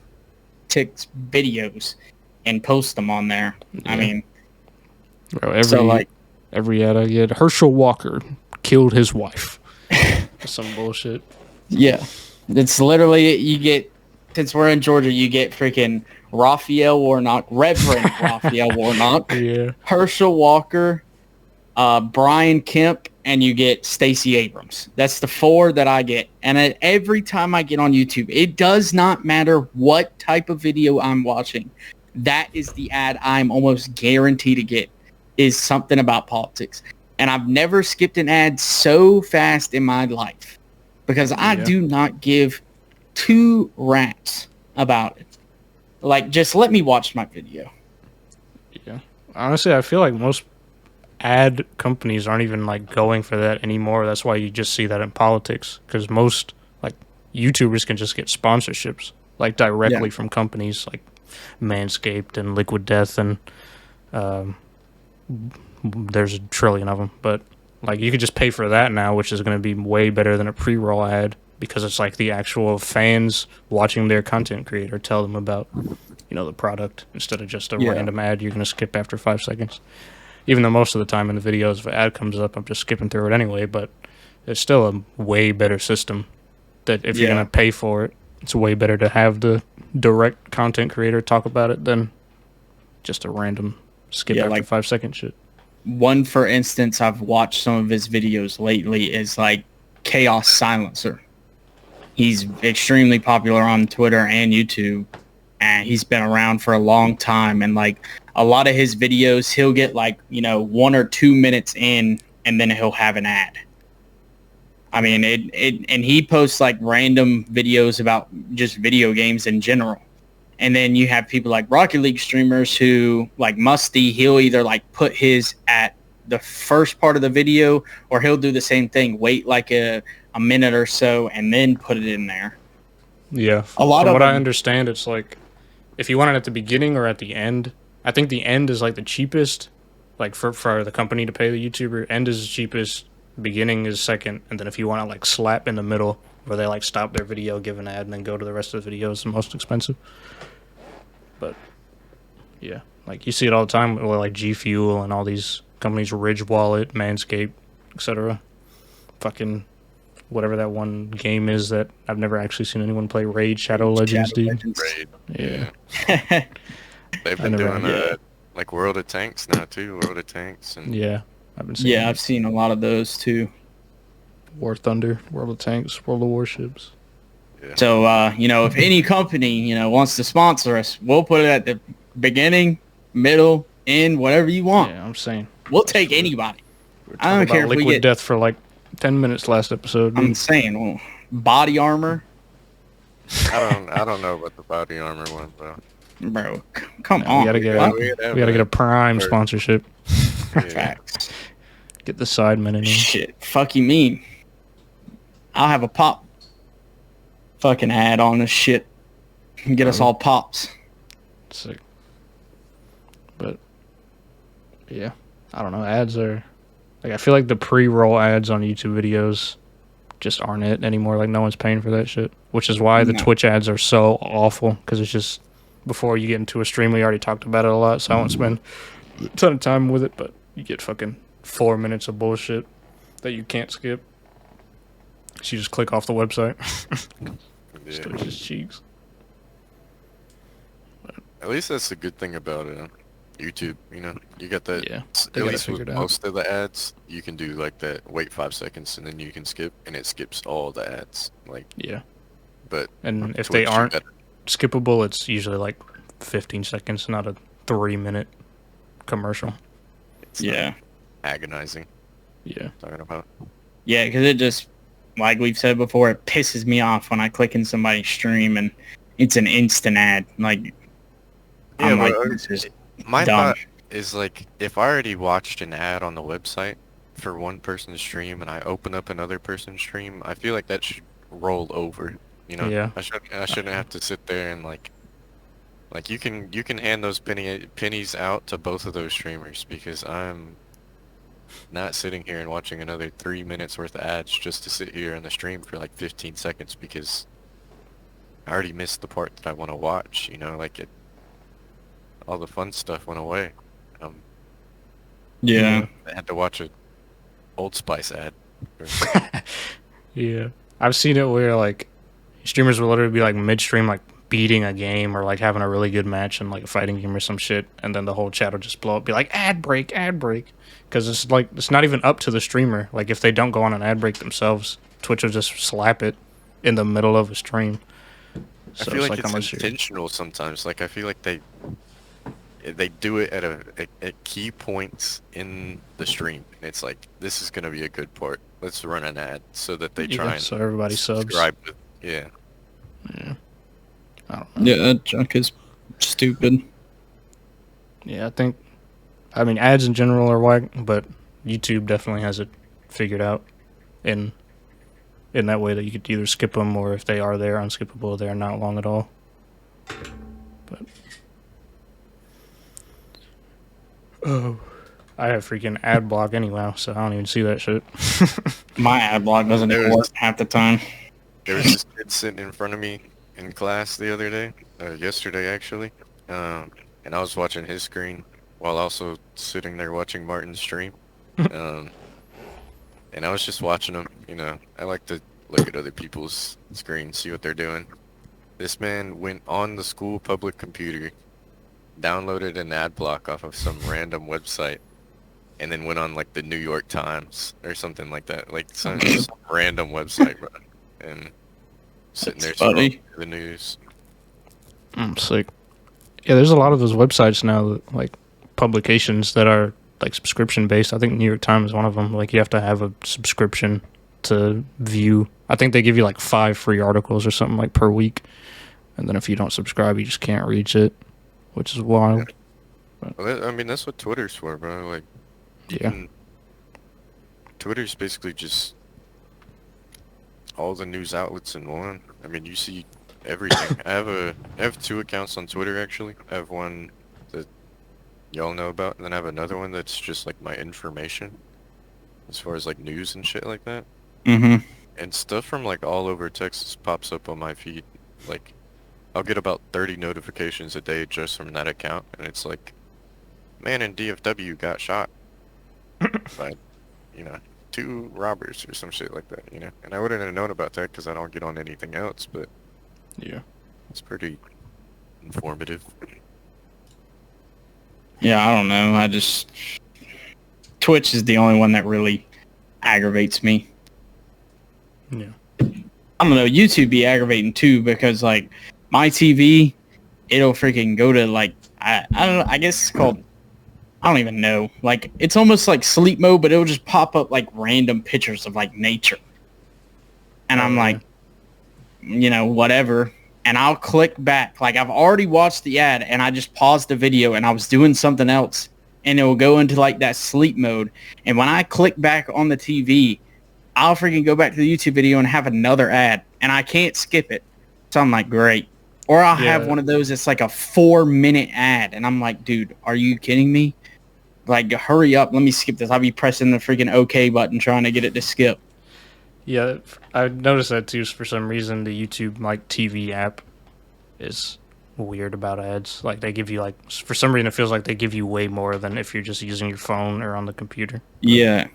videos and post them on there. Yeah. I mean, Bro, every ad I get, Herschel Walker killed his wife. Some bullshit. yeah. It's literally, you get, since we're in Georgia, you get freaking Raphael Warnock, Reverend Raphael Warnock, Yeah. Herschel Walker, Brian Kemp, and you get Stacey Abrams. That's the 4 that I get. And every time I get on YouTube, it does not matter what type of video I'm watching. That is the ad I'm almost guaranteed to get, is something about politics. And I've never skipped an ad so fast in my life because I do not give 2 rats about it. Like, just let me watch my video. Yeah. Honestly, I feel like most ad companies aren't even like going for that anymore. That's why you just see that in politics, because most like YouTubers can just get sponsorships like directly from companies like Manscaped and Liquid Death, and there's a trillion of them. But like, you could just pay for that now, which is going to be way better than a pre-roll ad, because it's like the actual fans watching their content creator tell them about, you know, the product, instead of just a random ad you're going to skip after 5 seconds. Even though most of the time in the videos, if an ad comes up, I'm just skipping through it anyway, but it's still a way better system that if you're going to pay for it, it's way better to have the direct content creator talk about it than just a random skip after like 5 second shit. One, for instance, I've watched some of his videos lately is like Chaos Silencer. He's extremely popular on Twitter and YouTube, and he's been around for a long time. And like a lot of his videos, he'll get like, you know, 1 or 2 minutes in, and then he'll have an ad. I mean, and he posts like random videos about just video games in general. And then you have people like Rocket League streamers who, like Musty, he'll either like put his at the first part of the video, or he'll do the same thing, wait like a minute or so, and then put it in there. Yeah. A lot From of what I them- understand, it's like, if you want it at the beginning or at the end, I think the end is like the cheapest, like for the company to pay the YouTuber. End is the cheapest, beginning is second, and then if you want to like slap in the middle, where they like stop their video, give an ad, and then go to the rest of the video, is the most expensive. But yeah, like you see it all the time with like G Fuel and all these companies, Ridge Wallet, Manscaped, etc. Fucking whatever that one game is that I've never actually seen anyone play, Raid Shadow Legends, dude. Raid. Yeah. They've been doing like World of Tanks now too. World of Tanks and Yeah, I've been seeing Yeah, I've seen a lot of those too. War Thunder, World of Tanks, World of Warships. yeah. So, you know, if any company, you know, wants to sponsor us, we'll put it at the beginning, middle, end, whatever you want. Yeah, I'm saying. We'll take anybody. We were I don't talking care about if we Liquid get- Death for like 10 minutes last episode. I'm saying, well, body armor, I don't know about the body armor one, bro. bro. Come Yeah, on. we gotta get a Prime sponsorship. Yeah. Facts. Get the Sidemen in here. Shit. Fuck you mean? I'll have a pop fucking ad on this shit. Get us all pops. Sick. But yeah, I don't know. Ads are like, I feel like the pre-roll ads on YouTube videos just aren't it anymore. Like, no one's paying for that shit, which is why the No. Twitch ads are so awful, because it's just before you get into a stream, we already talked about it a lot, so I won't spend a ton of time with it. But you get fucking 4 minutes of bullshit that you can't skip. So you just click off the website. Yeah. Still just Cheeks. At least that's the good thing about YouTube. You know, you got that. Yeah, At they got it least with figured out. most of the ads, you can do like that. Wait 5 seconds and then you can skip, and it skips all the ads. Like, Yeah. but And if Twitch, they you aren't gotta- skippable, it's usually like 15 seconds, not a 3-minute commercial. it's not Yeah. agonizing. Yeah. Talking about. Yeah, because it just, like we've said before, it pisses me off when I click in somebody's stream and it's an instant ad. Like, Yeah, I'm but like, this is my dumb. thought is like, if I already watched an ad on the website for one person's stream and I open up another person's stream, I feel like that should roll over. You know, Yeah. I shouldn't have to sit there and like you can hand those pennies out to both of those streamers, because I'm not sitting here and watching another 3 minutes worth of ads just to sit here in the stream for like 15 seconds because I already missed the part that I want to watch. You know, like all the fun stuff went away. Yeah. I had to watch a Old Spice ad. Yeah. I've seen it where like streamers will literally be like midstream, like beating a game or like having a really good match in like a fighting game or some shit, and then the whole chat will just blow up, be like ad break, because it's like it's not even up to the streamer. Like if they don't go on an ad break themselves, Twitch will just slap it in the middle of a stream. I So feel like it's unless you're- intentional sometimes. Like I feel like they do it at key points in the stream. And it's like, this is gonna be a good part. Let's run an ad so that they try and so everybody subs. subscribe with. Yeah. Yeah. I don't know. Yeah, that junk is stupid. Yeah, I mean, ads in general are whack, but YouTube definitely has it figured out in that way that you could either skip them, or if they are there, unskippable, they're not long at all. But oh, I have freaking ad block anyway, so I don't even see that shit. My ad block doesn't even work half the time. There was this kid sitting in front of me in class the other day, yesterday actually, and I was watching his screen while also sitting there watching Martin's stream. And I was just watching him. You know, I like to look at other people's screens, see what they're doing. This man went on the school public computer, downloaded an ad block off of some random website, and then went on like the New York Times or something like that, like some random website, bro, and sitting there That's funny. scrolling through the news. I'm sick. Yeah, there's a lot of those websites now, that, like publications that are like subscription based. I think New York Times is one of them. Like you have to have a subscription to view. I think they give you like 5 free articles or something like per week, and then if you don't subscribe, you just can't reach it, which is wild. Well, I mean, that's what Twitter's for, bro. Like, Yeah. Twitter's basically just all the news outlets in one. I mean, you see everything. I have 2 accounts on Twitter actually. I have one that y'all know about, and then I have another one that's just like my information, as far as like news and shit like that. Mm-hmm. And stuff from like all over Texas pops up on my feed. Like, I'll get about 30 notifications a day just from that account, and it's like, man in DFW got shot by, 2 robbers or some shit like that, And I wouldn't have known about that because I don't get on anything else, but Yeah. it's pretty informative. Yeah, I don't know. Twitch is the only one that really aggravates me. Yeah. I don't know. YouTube be aggravating too, because like my TV, it'll freaking go to like I don't know. I guess it's called. I don't even know. Like it's almost like sleep mode, but it'll just pop up like random pictures of like nature, and I'm like, whatever. And I'll click back. Like I've already watched the ad, and I just paused the video, and I was doing something else, and it will go into like that sleep mode. And when I click back on the TV, I'll freaking go back to the YouTube video and have another ad, and I can't skip it. So I'm like, great. Or I'll have one of those that's like a 4-minute ad, and I'm like, dude, are you kidding me? Like, hurry up, let me skip this. I'll be pressing the freaking OK button trying to get it to skip. Yeah, I noticed that too. For some reason, the YouTube like TV app is weird about ads. Like they give you like, for some reason, it feels like they give you way more than if you're just using your phone or on the computer. Yeah.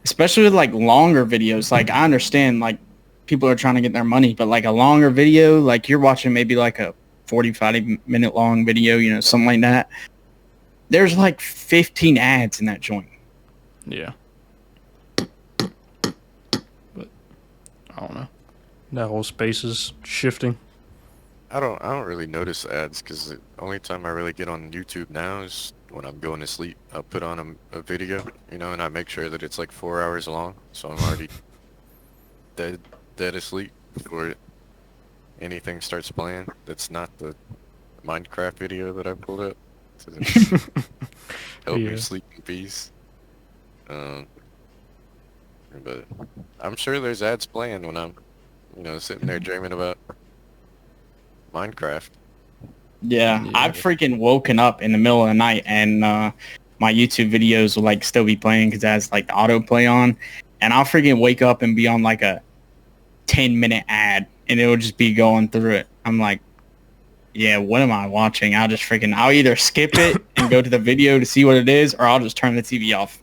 Especially with like longer videos. Like I understand like people are trying to get their money, but like a longer video, like you're watching maybe like a 45-minute long video, you know, something like that. There's like 15 ads in that joint. Yeah. But I don't know. That whole space is shifting. I don't really notice ads because the only time I really get on YouTube now is when I'm going to sleep. I'll put on a video, you know, and I make sure that it's like 4 hours long, so I'm already dead asleep before anything starts playing. That's not the Minecraft video that I pulled up to help me sleep in peace. But I'm sure there's ads playing when I'm, you know, sitting there dreaming about Minecraft. Yeah, I've freaking woken up in the middle of the night and my YouTube videos will like still be playing because it has like the autoplay on, and I'll freaking wake up and be on like a 10-minute ad and it'll just be going through it. I'm like, yeah, what am I watching? I'll either skip it and go to the video to see what it is, or I'll just turn the TV off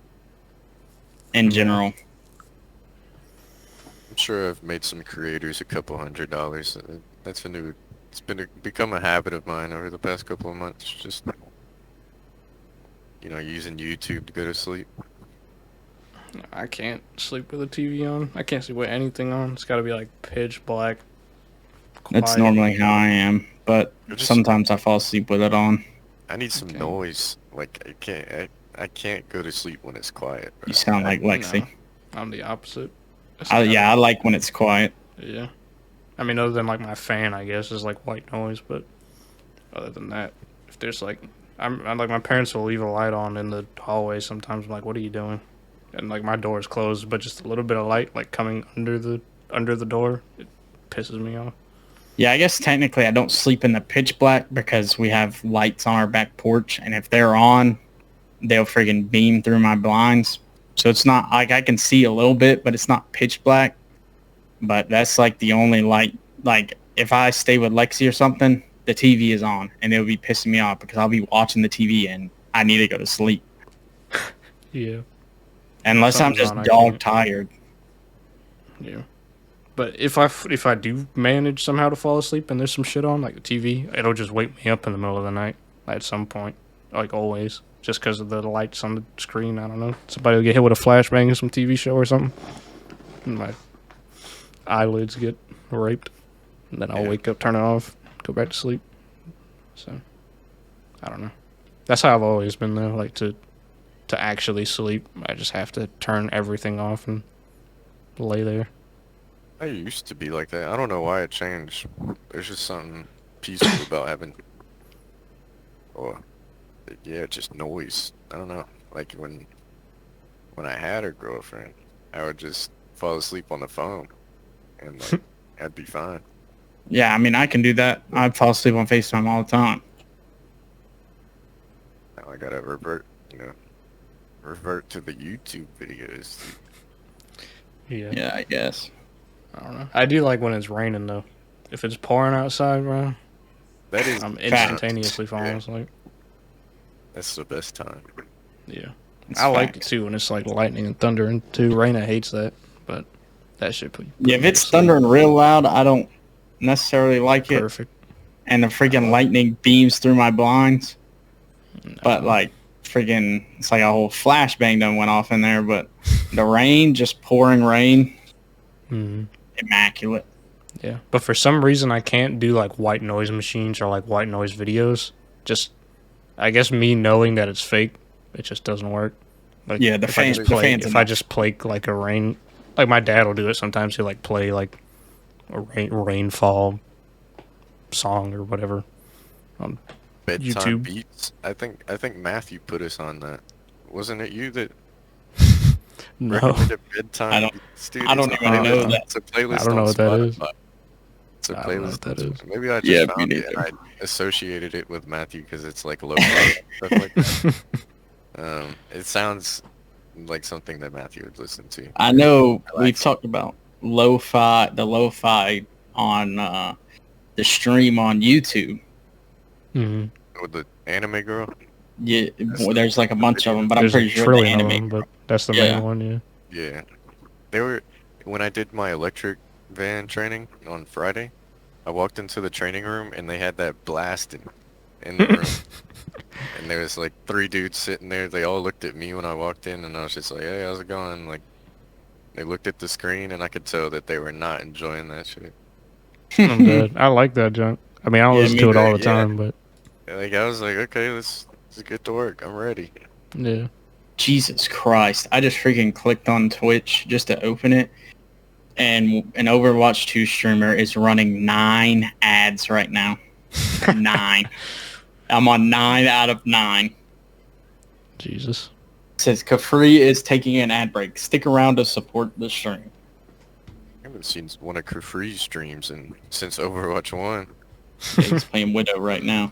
in general. I'm sure I've made some creators a couple $100. It's become a habit of mine over the past couple of months, just, you know, using YouTube to go to sleep. I can't sleep with the TV on. I can't sleep with anything on. It's got to be like pitch black. That's normally how I am, but sometimes I fall asleep with it on. I need some noise. Like I can't go to sleep when it's quiet. Bro. You sound like Lexi. No, I'm the opposite. I like when it's quiet. Yeah. I mean, other than like my fan, I guess, is like white noise, but other than that, if there's like, I'm like, my parents will leave a light on in the hallway sometimes. I'm like, what are you doing? And like my door is closed, but just a little bit of light like coming under the door, it pisses me off. Yeah, I guess technically I don't sleep in the pitch black because we have lights on our back porch, and if they're on, they'll friggin' beam through my blinds. So it's not like I can see a little bit, but it's not pitch black. But that's like the only light. Like if I stay with Lexi or something, the TV is on, and it'll be pissing me off because I'll be watching the TV and I need to go to sleep. Yeah. Unless I'm just dog tired. Yeah. But if I do manage somehow to fall asleep and there's some shit on, like the TV, it'll just wake me up in the middle of the night at some point, like always, just because of the lights on the screen. I don't know. Somebody will get hit with a flashbang in some TV show or something, and my eyelids get raped, and then I'll wake up, turn it off, go back to sleep. So, I don't know. That's how I've always been, though. Like, to actually sleep, I just have to turn everything off and lay there. I used to be like that. I don't know why it changed. There's just something peaceful about having, just noise. I don't know. Like when I had a girlfriend, I would just fall asleep on the phone, and like I'd be fine. Yeah, I mean, I can do that. I fall asleep on FaceTime all the time. Now I gotta revert to the YouTube videos. Yeah, I guess. I don't know. I do like when it's raining, though. If it's pouring outside, bro, That is I'm instantaneously falling asleep. That's the best time. Yeah. It's I like it, facts. too, when it's like lightning and thunder, and too. Raina hates that, but that shit put Yeah, if me it's to sleep. thundering real loud, I don't necessarily like it. Perfect. And the freaking lightning beams through my blinds. No. But like, freaking, it's like a whole flashbang done went off in there. But the rain, just pouring rain, Mhm. immaculate. Yeah, but for some reason I can't do like white noise machines or like white noise videos. Just, I guess me knowing that it's fake, it just doesn't work. Like, Yeah, the if I fans- just the play, fans if enough. I just play like a rain, like my dad will do it sometimes. He'll like play like a rainfall song or whatever on Bedtime YouTube. beats. I think Matthew put us on that. Wasn't it you that No, recommended bedtime I don't- beats, dude? I don't It's a even know playlist- that. It's a playlist I don't know on what that is. Spotify. It's a I don't know playlist what that on is. Spotify. Maybe I just Yeah, me found it and neither. I associated it with Matthew because it's like low stuff like that. It sounds like something that Matthew would listen to. I know we've Relax. talked about the lo-fi on the stream on YouTube. Mhm. With the anime girl. Yeah, That's well, there's like a bunch of them, but I'm There's pretty a sure the trillion of anime. them, but that's the Yeah. main one. Yeah. Yeah. They were when I did my electric van training on Friday. I walked into the training room and they had that blasting in the room. And there was like 3 dudes sitting there. They all looked at me when I walked in and I was just like, hey, how's it going? Like, they looked at the screen and I could tell that they were not enjoying that shit. I'm dead. I like that junk. I mean, I don't Yeah, listen me to it all too. the time, but Like, I was like, okay, let's get to work. I'm ready. yeah. Jesus Christ. I just freaking clicked on Twitch just to open it. And an Overwatch 2 streamer is running 9 ads right now. 9. I'm on 9 out of 9. Jesus. It says Kafri is taking an ad break. Stick around to support the stream. I haven't seen one of Kufri's streams since Overwatch 1. Yeah, he's playing Widow right now.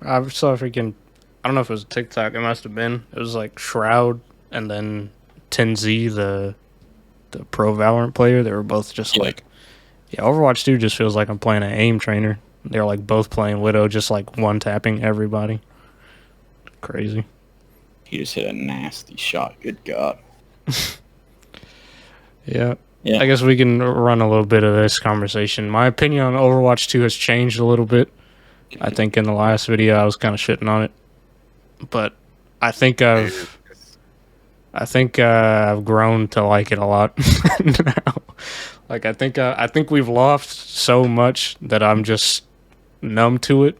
I saw freaking. I don't know if it was TikTok. It must have been. It was like Shroud and then 10Z, the pro Valorant player. They were both just Yeah. like, yeah. Overwatch 2 just feels like I'm playing an aim trainer. They're like both playing Widow, just like one tapping everybody. Crazy. He just hit a nasty shot. Good God. Yeah. Yeah. I guess we can run a little bit of this conversation. My opinion on Overwatch 2 has changed a little bit. I think in the last video I was kind of shitting on it, but I think I've grown to like it a lot now. Like I think we've lost so much that I'm just numb to it,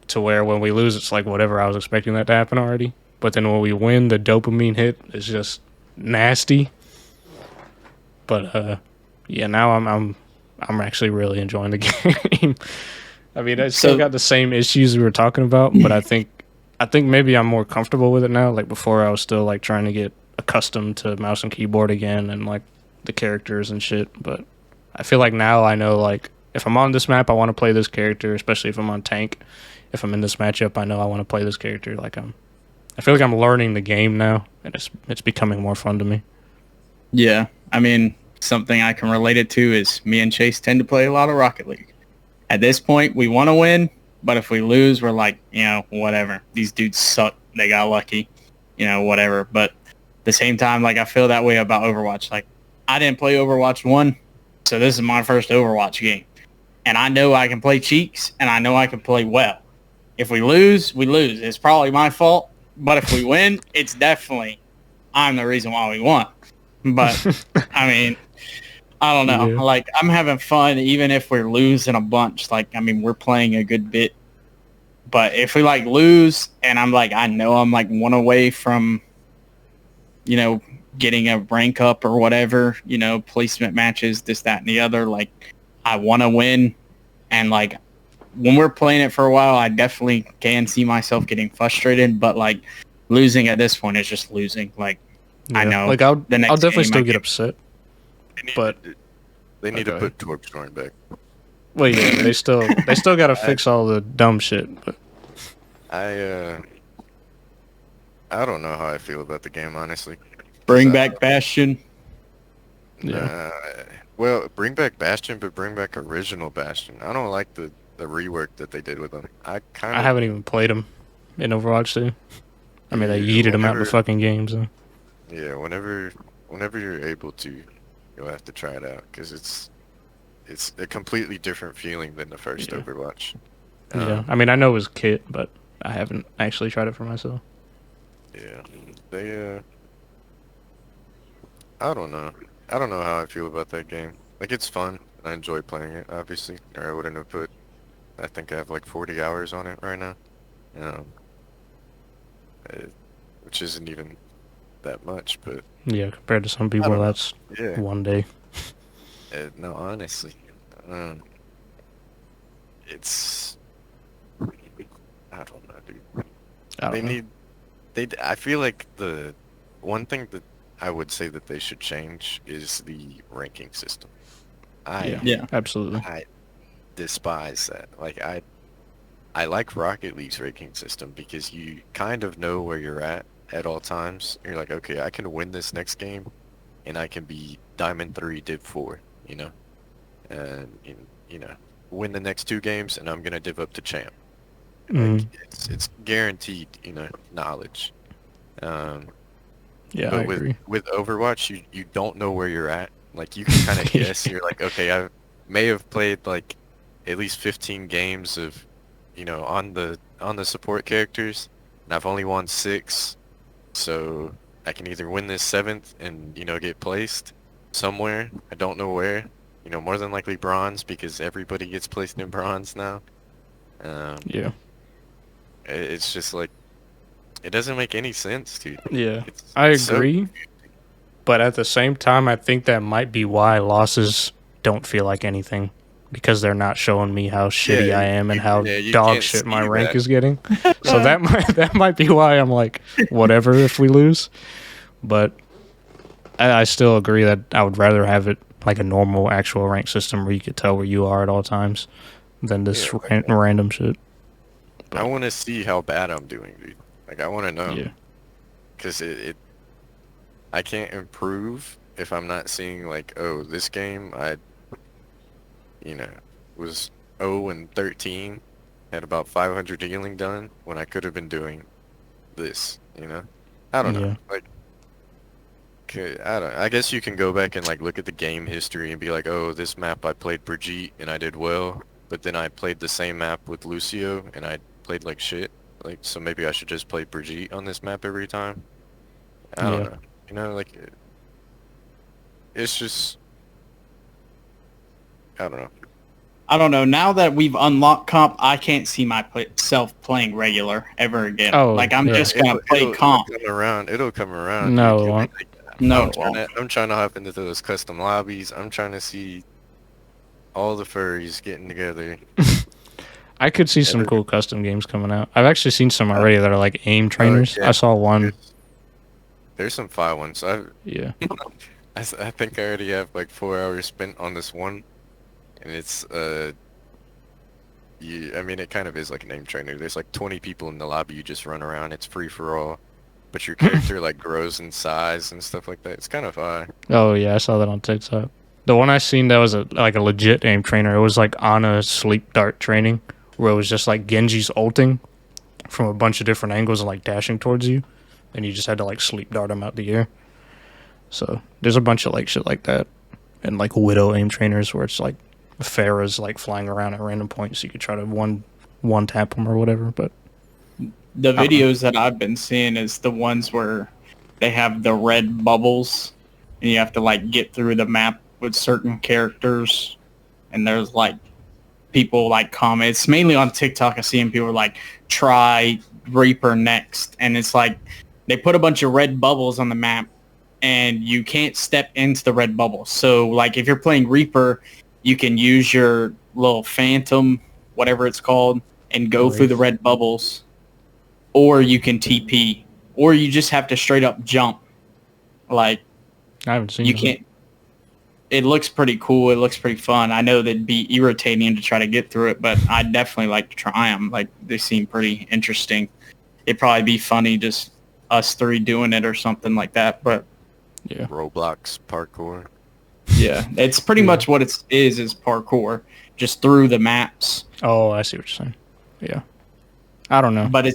to where when we lose, it's like whatever. I was expecting that to happen already, but then when we win, the dopamine hit is just nasty. But yeah, now I'm actually really enjoying the game. I mean, I still got the same issues we were talking about, but I think maybe I'm more comfortable with it now. Like before, I was still like trying to get accustomed to mouse and keyboard again and like the characters and shit. But I feel like now I know, like, if I'm on this map, I want to play this character, especially if I'm on tank. If I'm in this matchup, I know I want to play this character. Like I feel like I'm learning the game now, and it's becoming more fun to me. Yeah. I mean, something I can relate it to is me and Chase tend to play a lot of Rocket League. At this point, we want to win, but if we lose, we're like, whatever. These dudes suck. They got lucky, whatever. But at the same time, like, I feel that way about Overwatch. Like, I didn't play Overwatch 1, so this is my first Overwatch game. And I know I can play Cheeks, and I know I can play well. If we lose, we lose. It's probably my fault. But if we win, it's definitely I'm the reason why we won. But, I mean, I don't know. Yeah. Like, I'm having fun even if we're losing a bunch. Like, I mean, we're playing a good bit. But if we, like, lose and I'm like, I know I'm, like, one away from, getting a rank up or whatever, placement matches, this, that, and the other. Like, I want to win. And, like, when we're playing it for a while, I definitely can see myself getting frustrated. But, like, losing at this point is just losing. Like, Yeah. I know. Like I'll definitely game still I get get- upset. But But they need to Okay. put torch scoring back. well, yeah, they still got to fix all the dumb shit. But I don't know how I feel about the game, honestly. Bring back Bastion. yeah, Well, bring back Bastion, but bring back original Bastion. I don't like the rework that they did with them. I haven't even played them in Overwatch 2. I mean, they Yeah, yeeted them out the whenever- fucking games. So. Yeah, whenever you're able to, you'll have to try it out because it's a completely different feeling than the first Yeah. Overwatch. Yeah, I mean, I know it was Kit, but I haven't actually tried it for myself. Yeah, they I don't know. I don't know how I feel about that game. Like, it's fun. I enjoy playing it, obviously. Or I wouldn't have put. I think I have like 40 hours on it right now. Um, which isn't even that much, but Yeah, compared to some people, don't know. that's yeah. one day. No, honestly, it's. I don't know, dude. I don't know. I feel like the one thing that I would say that they should change is the ranking system. Yeah. Absolutely. I despise that. Like, I like Rocket League's ranking system because you kind of know where you're at all times. You're like, okay, I can win this next game, and I can be Diamond 3, Div 4, and win the next 2 games, and I'm gonna div up to champ. Mhm. Like, it's guaranteed, knowledge. Yeah, But I agree. with Overwatch, you don't know where you're at, Like you can kind of guess. You're like, okay, I may have played like at least 15 games of, on the support characters, and I've only won 6, so I can either win this 7th and get placed somewhere. I don't know where. More than likely bronze because everybody gets placed in bronze now. Yeah. It's just like it doesn't make any sense, dude. Yeah. It's I so agree. But at the same time, I think that might be why losses don't feel like anything. Because they're not showing me how shitty Yeah, I am and how you dog can't shit my see rank that. is getting. So that might be why I'm like, whatever if we lose. But I still agree that I would rather have it like a normal actual rank system where you could tell where you are at all times than this Yeah, random shit. I want to see how bad I'm doing, dude. Like I want to know. Yeah. Because I can't improve if I'm not seeing like, oh, this game I was 0 and 13, had about 500 healing done when I could have been doing this, I don't know. Yeah. Like, I guess you can go back and like look at the game history and be like, oh, this map I played Brigitte and I did well, but then I played the same map with Lucio and I played like shit. Like, so maybe I should just play Brigitte on this map every time. I don't know. Like, it's just, I don't know. I don't know. Now that we've unlocked comp, I can't see myself playing regular ever again. Oh, like I'm yeah. just gonna play comp. It'll come around. No, dude. it won't. No, I'm it trying, won't. to, I'm trying to hop into those custom lobbies. I'm trying to see all the furries getting together. I could see some cool custom games coming out. I've actually seen some already that are like aim trainers. yeah. I saw one. There's some fire ones. Yeah. I think I already have like 4 hours spent on this one, and it's I mean it kind of is like a name trainer. There's like 20 people in the lobby. You just run around. It's free for all, but your character like grows in size and stuff like that. It's kind of fun. Oh yeah, I saw that on TikTok. The one I seen that was like a legit aim trainer. It was like on a sleep dart training where it was just like Genji's ulting from a bunch of different angles and like dashing towards you, and you just had to like sleep dart him out the air. So there's a bunch of like shit like that, and like Widow aim trainers where it's like Pharah's like flying around at random points, so you could try to one tap them or whatever. But The videos that I've been seeing is the ones where they have the red bubbles, and you have to like get through the map with certain characters, and there's like people like comment. It's mainly on TikTok. I see people like try Reaper next, and it's like they put a bunch of red bubbles on the map, and you can't step into the red bubble. So like if you're playing Reaper, you can use your little Phantom, whatever it's called, and go through the red bubbles, or you can TP, or you just have to straight up jump. Like I haven't seen you that. can't. It looks pretty cool. It looks pretty fun. I know that'd be irritating to try to get through it, but I'd definitely like to try them. Like they seem pretty interesting. It'd probably be funny just us three doing it or something like that. But Yeah. Roblox parkour. yeah, it's pretty much what it is parkour, just through the maps. Oh, I see what you're saying. Yeah. I don't know. But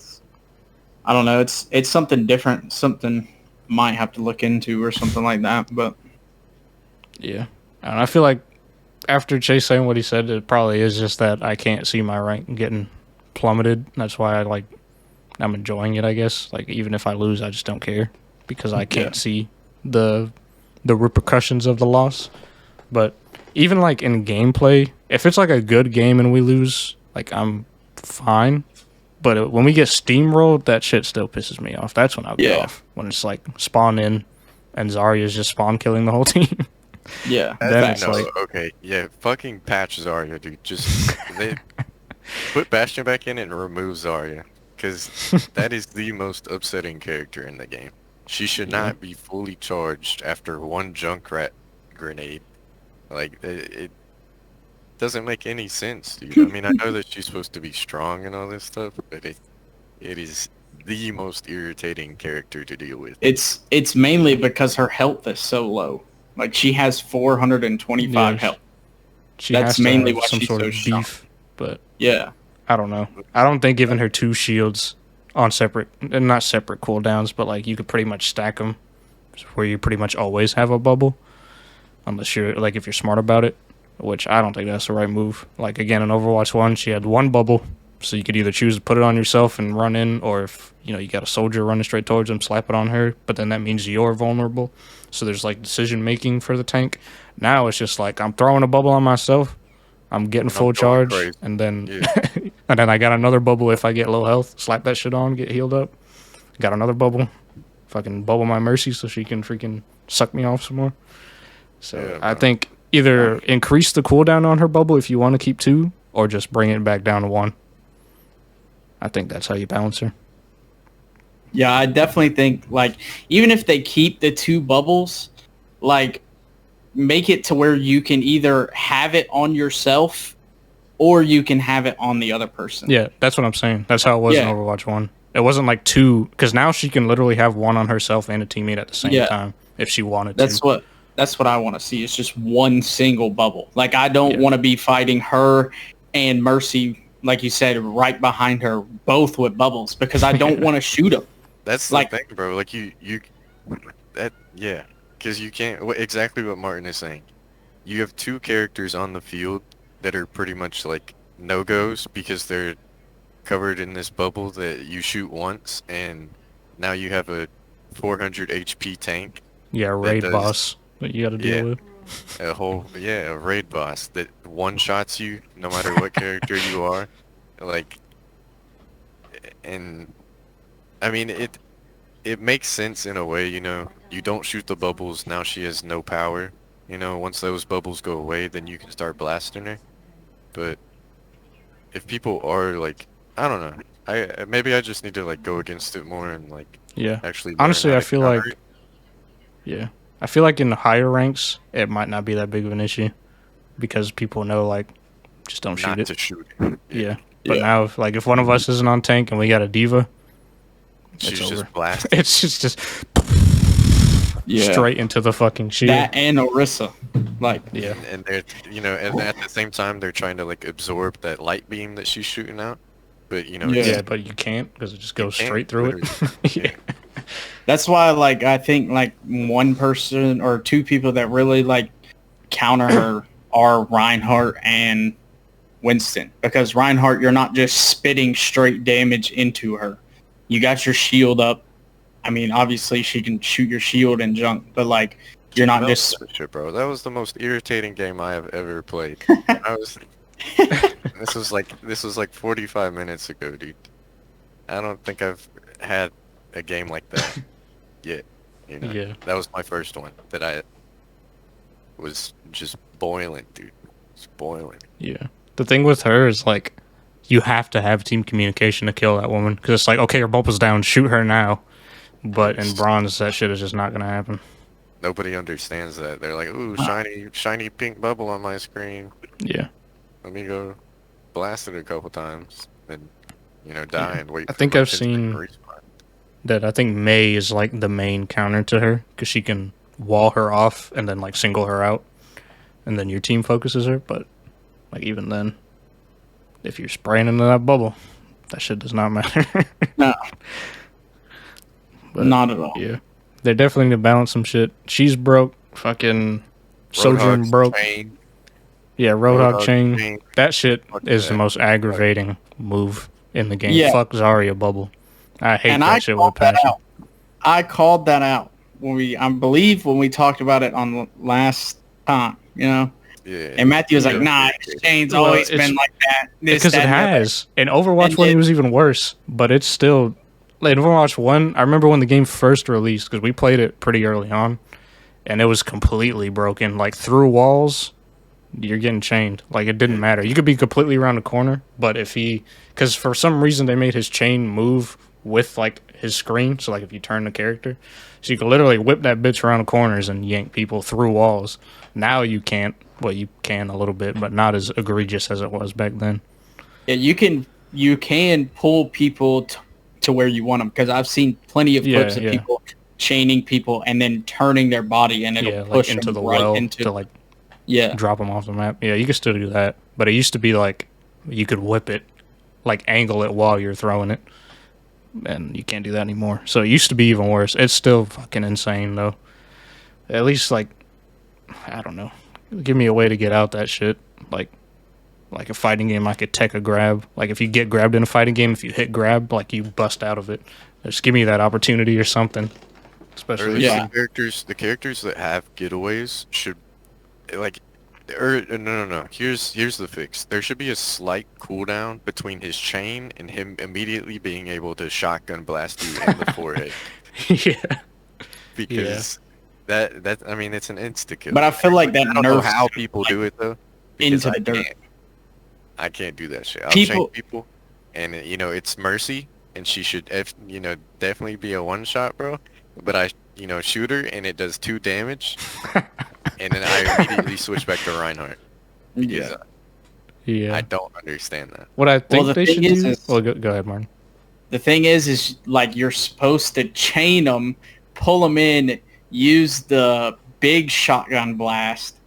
I don't know. It's something different. Something might have to look into or something like that. But Yeah. And I feel like after Chase saying what he said, it probably is just that I can't see my rank getting plummeted. That's why I'm enjoying it, I guess. Like, even if I lose, I just don't care because I can't see the repercussions of the loss. But even like in gameplay, if it's like a good game and we lose, like I'm fine. But when we get steamrolled, that shit still pisses me off. That's when I'll get off. When it's like spawn in and Zarya's just spawn killing the whole team. yeah, Then it's No, like, okay, yeah, fucking patch Zarya, dude. Just they put Bastion back in and remove Zarya, because that is the most upsetting character in the game. She should not be fully charged after one Junkrat grenade. Like it doesn't make any sense, dude. I mean, I know that she's supposed to be strong and all this stuff, but it is the most irritating character to deal with. it's mainly because her health is so low. Like she has 425 Yes. health. she That's has to mainly have why some she's sort so of strong. beef. But Yeah, I don't know. I don't think giving her 2 shields on not separate cooldowns, but like you could pretty much stack them where you pretty much always have a bubble. unless you're like if you're smart about it, which I don't think that's the right move. Like again in Overwatch 1, she had one bubble, so you could either choose to put it on yourself and run in, or if you got a soldier running straight towards him, slap it on her, but then that means you're vulnerable. So there's like decision making for the tank. Now it's just like I'm throwing a bubble on myself, I'm getting full charge, and then and then I got another bubble if I get low health, slap that shit on, get healed up. Got another bubble, fucking bubble my Mercy so she can freaking suck me off some more. So yeah, I think either increase the cooldown on her bubble if you want to keep 2, or just bring it back down to 1. I think that's how you balance her. Yeah, I definitely think, like, even if they keep the 2 bubbles, like, make it to where you can either have it on yourself or you can have it on the other person. Yeah, that's what I'm saying. That's how it was in Overwatch 1. It wasn't like 2, because now she can literally have 1 on herself and a teammate at the same time if she wanted to. That's what I want to see. It's just one single bubble. Like, I don't want to be fighting her and Mercy, like you said, right behind her, both with bubbles, because I don't want to shoot them. That's the thing, bro. Like, because you can't, exactly what Martin is saying. You have 2 characters on the field that are pretty much, like, no-goes because they're covered in this bubble that you shoot once, and now you have a 400 HP tank. Yeah, a raid boss that you gotta deal with. A raid boss that one-shots you no matter what character you are. Like, and I mean, it makes sense in a way, you don't shoot the bubbles, now she has no power. Once those bubbles go away, then you can start blasting her. But if people are like, I don't know, maybe I just need to like go against it more and like actually honestly I feel like I feel like in the higher ranks it might not be that big of an issue because people know like just don't shoot it. To shoot it. But now if one of us isn't on tank and we got a diva, she's it's over. Just blasting. It's just straight into the fucking shield. That and Orisa. Like and they're and at the same time they're trying to like absorb that light beam that she's shooting out. But but you can't because it just goes straight through it. That's why like I think like one person or 2 people that really like counter her are Reinhardt and Winston, because Reinhardt, you're not just spitting straight damage into her. You got your shield up. I mean, obviously she can shoot your shield and junk, but like you're not just shit, bro. That was the most irritating game I have ever played. This was like 45 minutes ago, dude. I don't think I've had a game like that yet. That was my first one that I was just boiling, dude. It's boiling. Yeah. The thing with her is like you have to have team communication to kill that woman, because it's like, okay, her bubble's down, shoot her now. But in bronze, that shit is just not gonna happen. Nobody understands that. They're like, ooh, shiny pink bubble on my screen. Yeah. Let me go blast it a couple times and die and wait. I think I've seen that. I think Mei is like the main counter to her because she can wall her off and then like single her out, and then your team focuses her. But like even then, if you're spraying into that bubble, that shit does not matter. No. But, not at all. Yeah. They definitely need to balance some shit. She's broke. Fucking Sojourn broke. Chain. Yeah, Roadhog chain. That shit is the most aggravating move in the game. Yeah. Fuck Zarya bubble. I hate that shit with passion. I called that out I believe when we talked about it on the last time, Yeah. And Matthew was like, nah, chain's always been like that. Because it has. In Overwatch 1, it was even worse. But it's still... Like, in Overwatch 1, I remember when the game first released, because we played it pretty early on, and it was completely broken. Like, through walls, you're getting chained. Like, it didn't matter. You could be completely around the corner, but if he... Because for some reason, they made his chain move with, like, his screen. So, like, if you turn the character. So you could literally whip that bitch around the corners and yank people through walls. Now you can't. Well, you can a little bit, but not as egregious as it was back then. Yeah, you can pull people to where you want them, because I've seen plenty of clips of people chaining people and then turning their body and it'll push into them the right well into to like drop them off the map. Yeah, you can still do that, but it used to be like you could whip it, like angle it while you're throwing it, and you can't do that anymore. So it used to be even worse. It's still fucking insane though. At least like I don't know. Give me a way to get out that shit. Like a fighting game, I could tech a grab. Like if you get grabbed in a fighting game, if you hit grab, like you bust out of it. Just give me that opportunity or something. Or Especially, Yeah. the characters that have getaways should, like, or no. Here's the fix. There should be a slight cooldown between his chain and him immediately being able to shotgun blast you in the forehead. yeah. Because that I mean it's an insta kill. But I feel like that I don't know nerfs how people do it though. because into the dirt. I can't do that shit. I'll People- chain people, and it's Mercy, and she should definitely be a one shot, bro. But I shoot her, and it does 2 damage, and then I immediately switch back to Reinhardt. Yeah. Yeah. I don't understand that. What I think the they thing should is- do. is- Well, go ahead, Martin. The thing is like you're supposed to chain them, pull them in, use the big shotgun blast,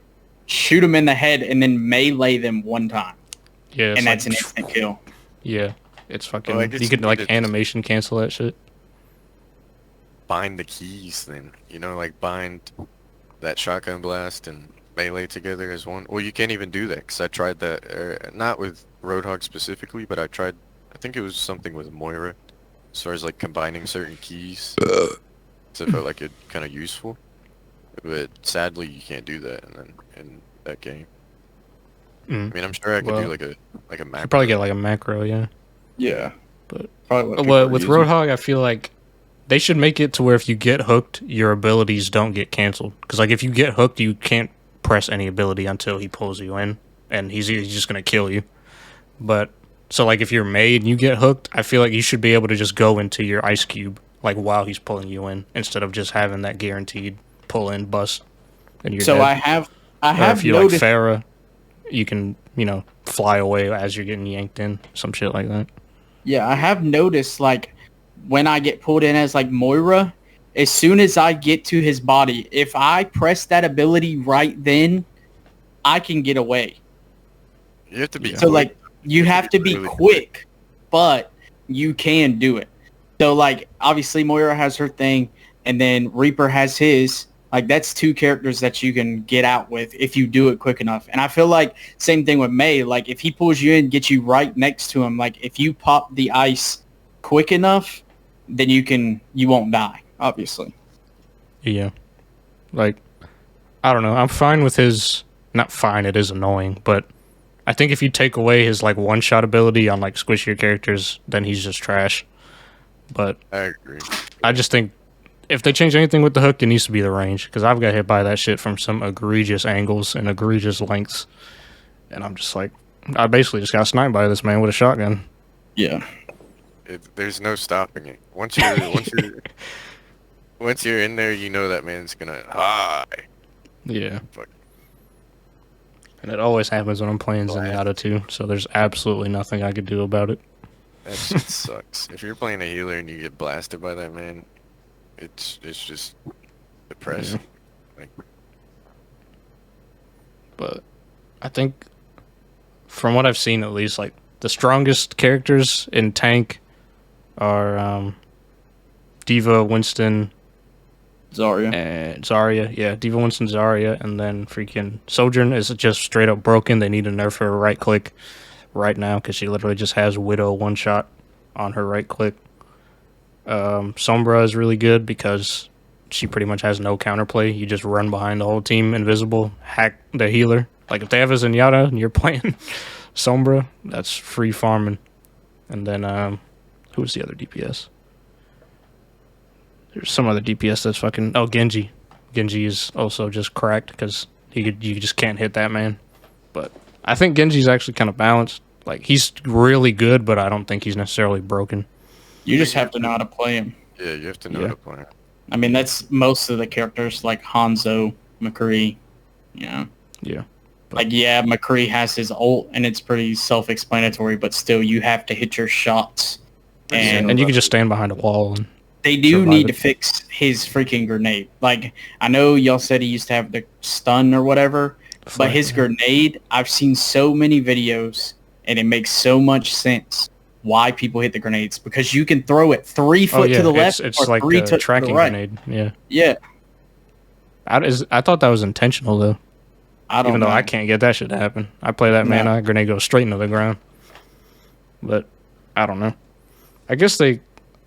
shoot them in the head, and then melee them one time, Yeah. and that's an instant kill. Yeah. It's fucking. Well, I guess you can you like need to- animation cancel that shit. Bind the keys, then like bind that shotgun blast and melee together as one. Well, you can't even do that because I tried that. Not with Roadhog specifically, but I tried. I think it was something with Moira, as far as like combining certain keys. So it felt like it kind of useful, but sadly you can't do that in that game. Mm. I mean, I'm sure I could Well, do like a macro. You probably get like a macro, yeah. Yeah, But- probably what Well, people with are using. Roadhog, I feel like they should make it to where if you get hooked, your abilities don't get canceled. Because like if you get hooked, you can't press any ability until he pulls you in, and he's just gonna kill you. But so like if you're made and you get hooked, I feel like you should be able to just go into your ice cube like while he's pulling you in, instead of just having that guaranteed pull in bust. And you're So dead. I have Or if you like noticed. Farah, you can fly away as you're getting yanked in, some shit like that. Yeah, I have noticed, like, when I get pulled in as, like, Moira, as soon as I get to his body, if I press that ability right then, I can get away. You have to be So, quick. like, you have to be really quick, but you can do it. So, like, obviously Moira has her thing, and then Reaper has his. Like, that's 2 characters that you can get out with if you do it quick enough. And I feel like same thing with Mei. Like, if he pulls you in, gets you right next to him, like, if you pop the ice quick enough, then you won't die, obviously. Yeah. Like, I don't know. I'm fine with his... Not fine, it is annoying, but I think if you take away his, like, one-shot ability on, like, squishier characters, then he's just trash. But I agree. I just think if they change anything with the hook, it needs to be the range, because I've got hit by that shit from some egregious angles and egregious lengths. And I'm just like... I basically just got sniped by this man with a shotgun. Yeah. There's no stopping it. Once you're in there, you know that man's gonna hi. Yeah. Fuck. And it always happens when I'm playing Zenyatta too, so there's absolutely nothing I could do about it. That shit sucks. If you're playing a healer and you get blasted by that man, it's just depressing. Like, But I think from what I've seen at least, like the strongest characters in tank are Diva, Winston, Zarya. and Zarya. Yeah, Diva, Winston, Zarya, and then freaking Sojourn is just straight up broken. They need to nerf her right click right now because she literally just has Widow one shot on her right click. Sombra is really good because she pretty much has no counterplay. You just run behind the whole team, invisible, hack the healer. Like if they have a Zenyatta and you're playing Sombra, that's free farming. And then who's the other DPS? There's some other DPS that's fucking... Oh, Genji. Genji is also just cracked because you just can't hit that man. But I think Genji's actually kind of balanced. Like, he's really good, but I don't think he's necessarily broken. You just have to know how to play him. yeah, you have to know Yeah. how to play. I mean, that's most of the characters, like Hanzo, McCree, Yeah. Like, yeah, McCree has his ult, and it's pretty self-explanatory, but still, you have to hit your shots. And And you can just stand behind a wall. And they do survive need it. to fix his freaking grenade. Like, I know y'all said he used to have the stun or whatever, but his grenade, I've seen so many videos, and it makes so much sense why people hit the grenades. Because you can throw it 3 foot to the left it's or like 3 a to tracking the right. grenade. Yeah. Yeah. I thought that was intentional though. I don't Even know. though I can't get that shit to happen. I play that No. mana, grenade goes straight into the ground. But I don't know. I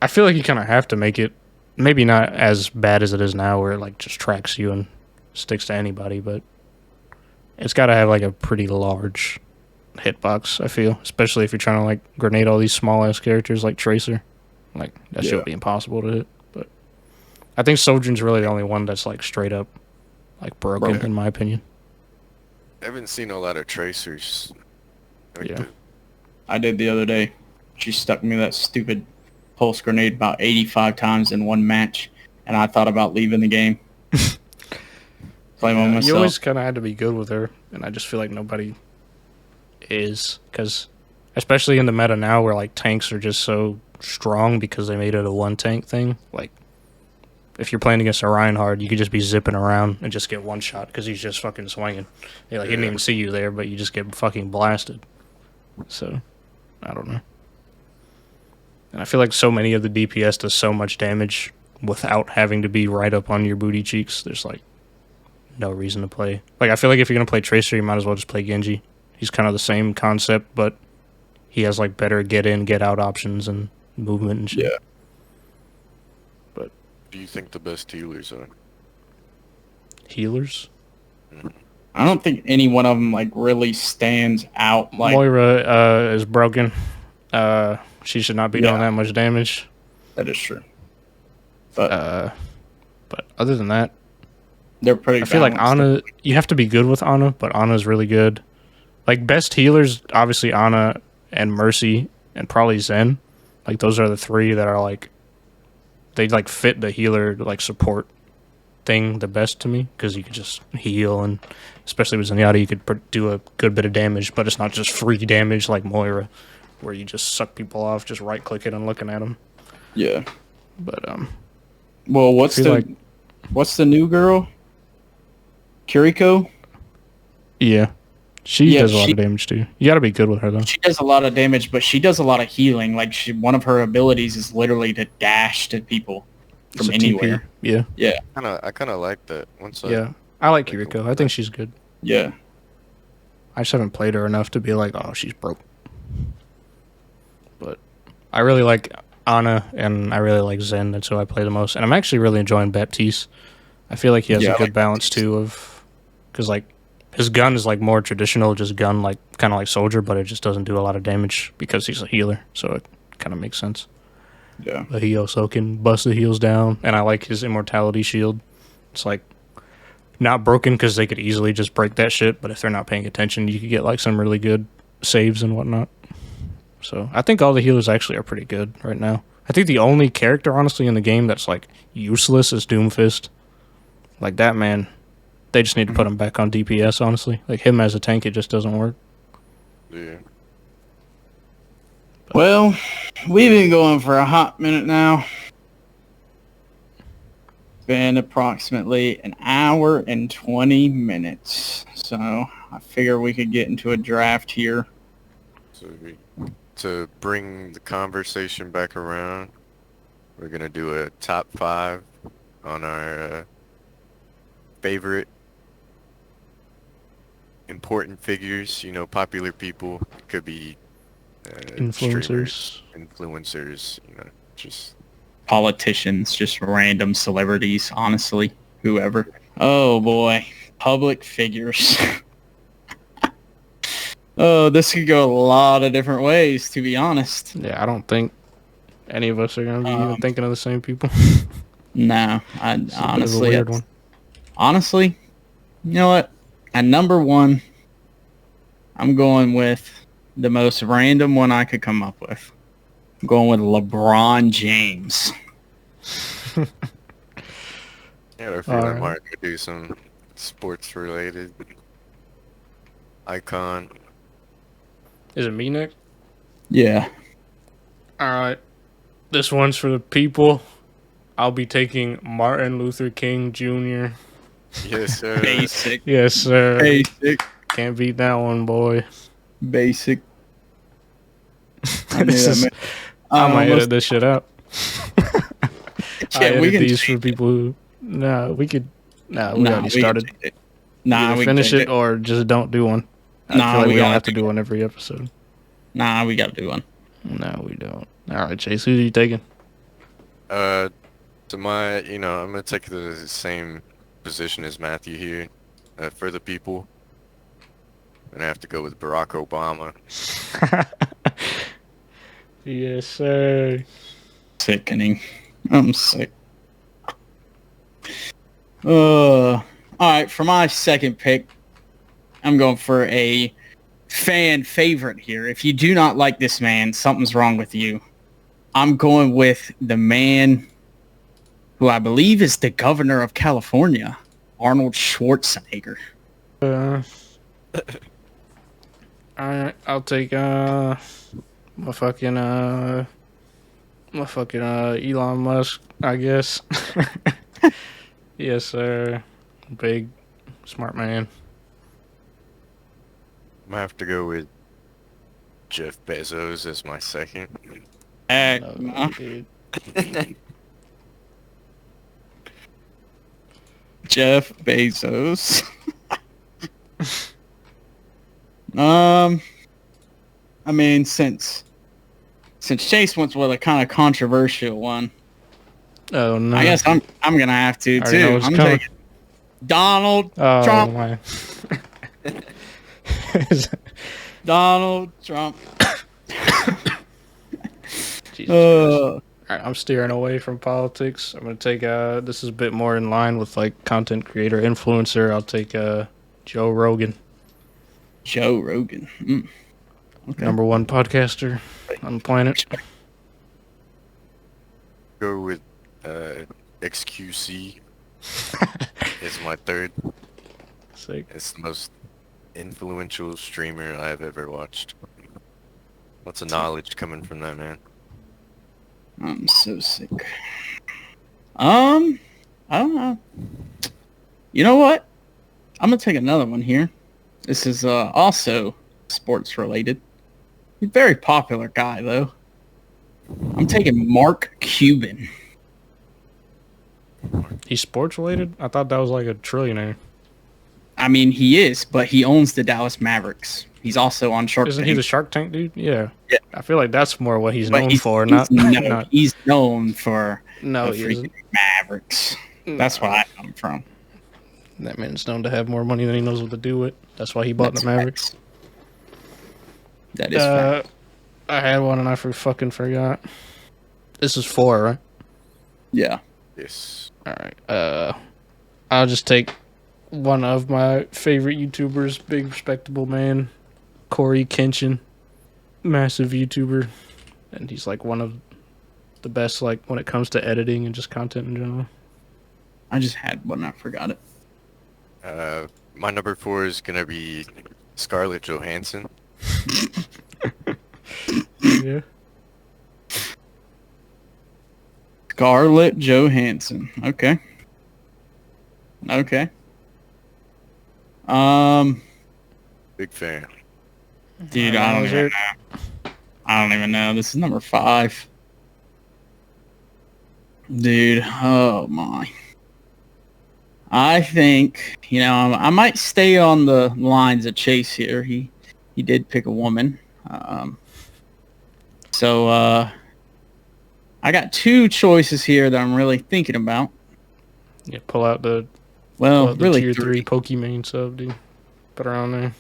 feel like you kind of have to make it, maybe not as bad as it is now, where it like just tracks you and sticks to anybody, but it's got to have like a pretty large hitbox. I feel, especially if you're trying to like grenade all these small ass characters like Tracer, like that shit would be impossible to hit. But I think Sojourn's really the only one that's like straight up like broken in my opinion. I haven't seen a lot of tracers. Like Yeah. I did the other day. She stuck me that stupid pulse grenade about 85 times in one match, and I thought about leaving the game. Blame on myself. You always kind of had to be good with her, and I just feel like nobody is, because especially in the meta now where like tanks are just so strong because they made it a one tank thing. Like if you're playing against a Reinhardt, you could just be zipping around and just get one shot because he's just fucking swinging. He didn't even see you there, but you just get fucking blasted. So I don't know. And I feel like so many of the DPS does so much damage without having to be right up on your booty cheeks. There's like no reason to play. Like I feel like if you're gonna play Tracer, you might as well just play Genji. He's kind of the same concept, but he has like better get in, get out options and movement and shit. Yeah. What do you think the best healers are? Healers? I don't think any one of them like really stands out. Like Moira is broken. She should not be doing that much damage. that is true. But other than that, they're pretty. I feel like balanced. Ana, you have to be good with Ana, but Ana's really good. Like best healers, obviously Ana and Mercy and probably Zen. Like those are the three that are like, they like fit the healer like support thing the best to me, because you could just heal, and especially with Zenyatta you could do a good bit of damage, but it's not just free damage like Moira, where you just suck people off just right clicking and looking at them. Yeah. But Well, what's the new girl? Kiriko? yeah, she Yeah, does a lot of damage too. You got to be good with her though. She does a lot of damage, but she does a lot of healing. Like one of her abilities is literally to dash to people It's from a TP. anywhere. Yeah, Yeah. I kind of like that. I like Kiriko. I think she's good. Yeah. I just haven't played her enough to be like, oh, she's broke. But I really like Ana, and I really like Zen. That's who I play the most. And I'm actually really enjoying Baptiste. I feel like he has a good balance too of, because like his gun is like more traditional, just gun like kind of like Soldier, but it just doesn't do a lot of damage because he's a healer. So it kind of makes sense. Yeah. But he also can bust the heals down, and I like his immortality shield. It's like not broken because they could easily just break that shit, but if they're not paying attention, you could get like some really good saves and whatnot. So I think all the healers actually are pretty good right now. I think the only character honestly in the game that's like useless is Doomfist. Like that man, they just need to put him back on DPS honestly. Like him as a tank, it just doesn't work. Yeah. Well, we've been going for a hot minute now. Been approximately an hour and 20 minutes. So I figure we could get into a draft here. So to bring the conversation back around, we're gonna do a top 5 on our favorite important figures. Popular people. It could be Influencers. influencers. Just Politicians, just random celebrities, honestly. Whoever. Oh boy. Public figures. Oh, this could go a lot of different ways, to be honest. Yeah, I don't think any of us are gonna be even thinking of the same people. No, It's a bit of a honestly, weird one. honestly, you know what? At number 1, I'm going with the most random one I could come up with. I'm going with LeBron James. yeah, I feel like Alright. Mark could do some sports related icon. Is it me, Nick? Yeah. Alright. This one's for the people. I'll be taking Martin Luther King Jr. Yes, sir. Basic. Yes, sir. Basic. Can't beat that one, boy. Basic. I knew This that, is, man. I might almost- edit this shit out. I Yeah, we edit can these for change it. people who... Nah, we could... Nah, we Nah, already started. Nah, Either we finish can it or just don't do one. I Nah, feel like we we don't gotta have to do one every episode. Nah, we gotta do one. No, we don't. All right, Chase, who are you taking? To my, I'm gonna take the same position as Matthew here. For the people, I'm gonna have to go with Barack Obama. Yes, sir. Sickening. I'm sick. All right, for my second pick, I'm going for a fan favorite here. If you do not like this man, something's wrong with you. I'm going with the man who I believe is the governor of California, Arnold Schwarzenegger. I'll take my fucking Elon Musk, I guess. Yes, sir. Big smart man. I'm gonna have to go with Jeff Bezos as my second. No, dude. Jeff Bezos. I mean, since Chase went with a kind of controversial one, Oh no. I guess I'm gonna have to I already know too. what's I'm coming. taking Donald Oh Trump. my. Donald Trump. Jesus Christ. All right, I'm steering away from politics. I'm gonna take this is a bit more in line with like content creator influencer. I'll take Joe Rogan, Joe Rogan. Okay. number one podcaster on the planet. Go with XQC is my third. Sick. It's the most influential streamer I've ever watched. Lots of knowledge coming from that man. I'm so sick. I don't know. You know what? I'm gonna take another one here. This is also sports related. He's a very popular guy though. I'm taking Mark Cuban. He's sports related. I thought that was like a trillionaire. I mean, he is, but he owns the Dallas Mavericks. He's also on Shark Isn't Tank. he the Shark Tank dude? Yeah. Yeah. I feel like that's more what he's But known for. Not. He's known for No, the he freaking isn't. Mavericks. That's where I come from. That man's known to have more money than he knows what to do with. That's why he bought That's the Mavericks. facts. That is fact. I had one and I fucking forgot. This is 4, right? Yeah. Yes. All right. I'll just take one of my favorite YouTubers, big respectable man, Corey Kenshin, massive YouTuber, and he's like one of the best like when it comes to editing and just content in general. I just had one. I forgot it. My number 4 is gonna be Scarlett Johansson. Yeah. Scarlett Johansson. Okay. Big fan. Dude, I don't even know. I don't even know. This is number 5. Dude, oh my. I think, I might stay on the lines of Chase here. He did pick a woman. So I got 2 choices here that I'm really thinking about. Yeah, pull out the Really tier 3. 3 Pokemon sub, dude. Put her on there.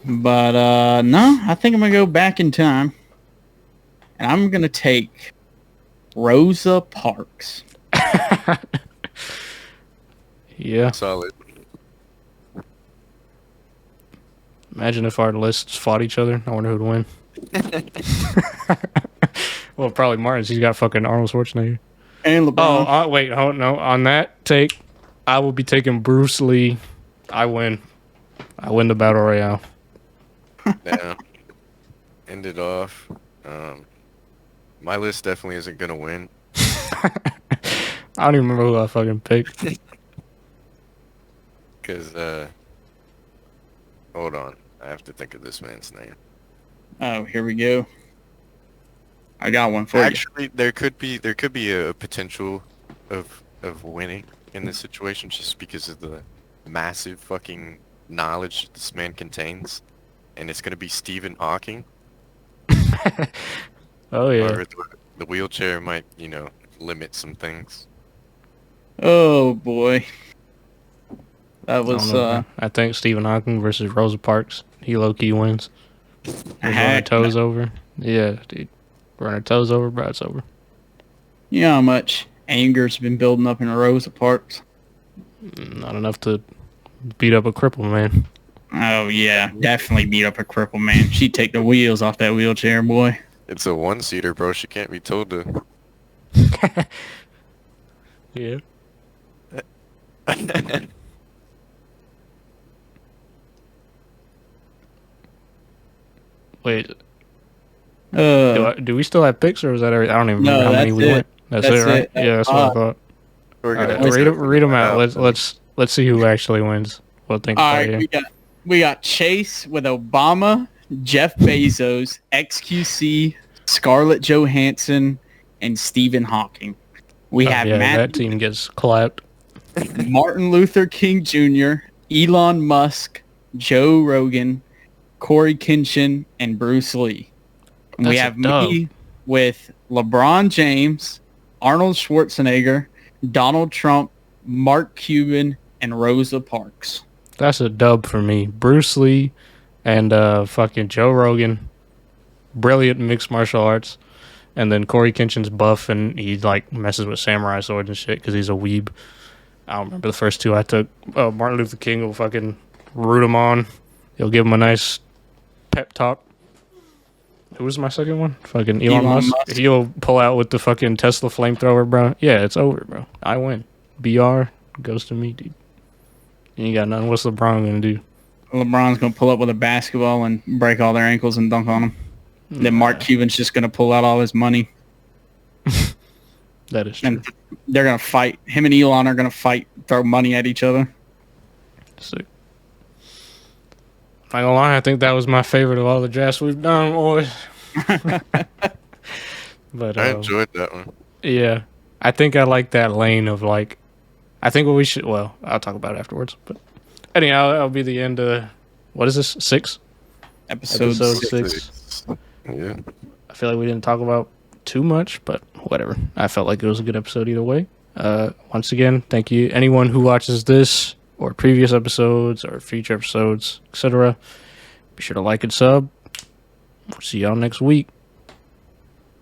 But no, I think I'm gonna go back in time, and I'm gonna take Rosa Parks. Yeah. Solid. Imagine if our lists fought each other. I wonder who'd win. Well, probably Martin's. He's got fucking Arnold Schwarzenegger. And LeBron. Oh, wait. Oh, no. On that take, I will be taking Bruce Lee. I win. I win the Battle Royale. Yeah. End it off. My list definitely isn't gonna win. I don't even remember who I fucking picked. Because, hold on. I have to think of this man's name. Oh, here we go. I got one for you. Actually, there could be a potential of winning. in this situation just because of the massive fucking knowledge this man contains, and it's gonna be Stephen Hawking. Oh yeah. Or the wheelchair might, limit some things. Oh boy. That I don't was know, man. I think Stephen Hawking versus Rosa Parks. He low key wins. Run her heck toes over. Yeah, dude. Run her toes over, bro. It's over. You know how much anger's been building up in Rosa Parks? Not enough to beat up a cripple, man. Oh yeah, definitely beat up a cripple, man. She'd take the wheels off that wheelchair, boy. It's a one-seater, bro. She can't be told to. Yeah. Wait, do we still have picks, or was that everything? I don't even remember how many we went. That's it, right? Yeah, that's what I thought. We're All gonna right, read them out. Let's see who actually wins. What think? All right, we got Chase with Obama, Jeff Bezos, XQC, Scarlett Johansson, and Stephen Hawking. We have that team gets clapped. Martin Luther King Jr., Elon Musk, Joe Rogan, Corey Kenshin, and Bruce Lee. And we have me with LeBron James, Arnold Schwarzenegger, Donald Trump, Mark Cuban, and Rosa Parks. That's a dub for me. Bruce Lee and fucking Joe Rogan. Brilliant mixed martial arts. And then Corey Kenshin's buff and he like messes with samurai swords and shit because he's a weeb. I don't remember the first two I took. Martin Luther King will fucking root him on. He'll give him a nice pep talk. Who was my second one? Fucking Elon Musk. He'll pull out with the fucking Tesla flamethrower, bro. Yeah, it's over, bro. I win. BR goes to me, dude. You ain't got nothing. What's LeBron gonna do? LeBron's gonna pull up with a basketball and break all their ankles and dunk on them. Then Mark Cuban's just gonna pull out all his money. That is true. And they're gonna fight. Him and Elon are gonna fight, throw money at each other. Sick. Not gonna lie, I think that was my favorite of all the drafts we've done, boys. But I enjoyed that one. Yeah, I think I like that lane of like. I think what we should. Well, I'll talk about it afterwards. But anyhow, that'll be the end of. What is this? 6? Episode 6. Yeah. I feel like we didn't talk about too much, but whatever. I felt like it was a good episode either way. Once again, thank you. Anyone who watches this or previous episodes or future episodes, etc., be sure to like and sub. We'll see y'all next week.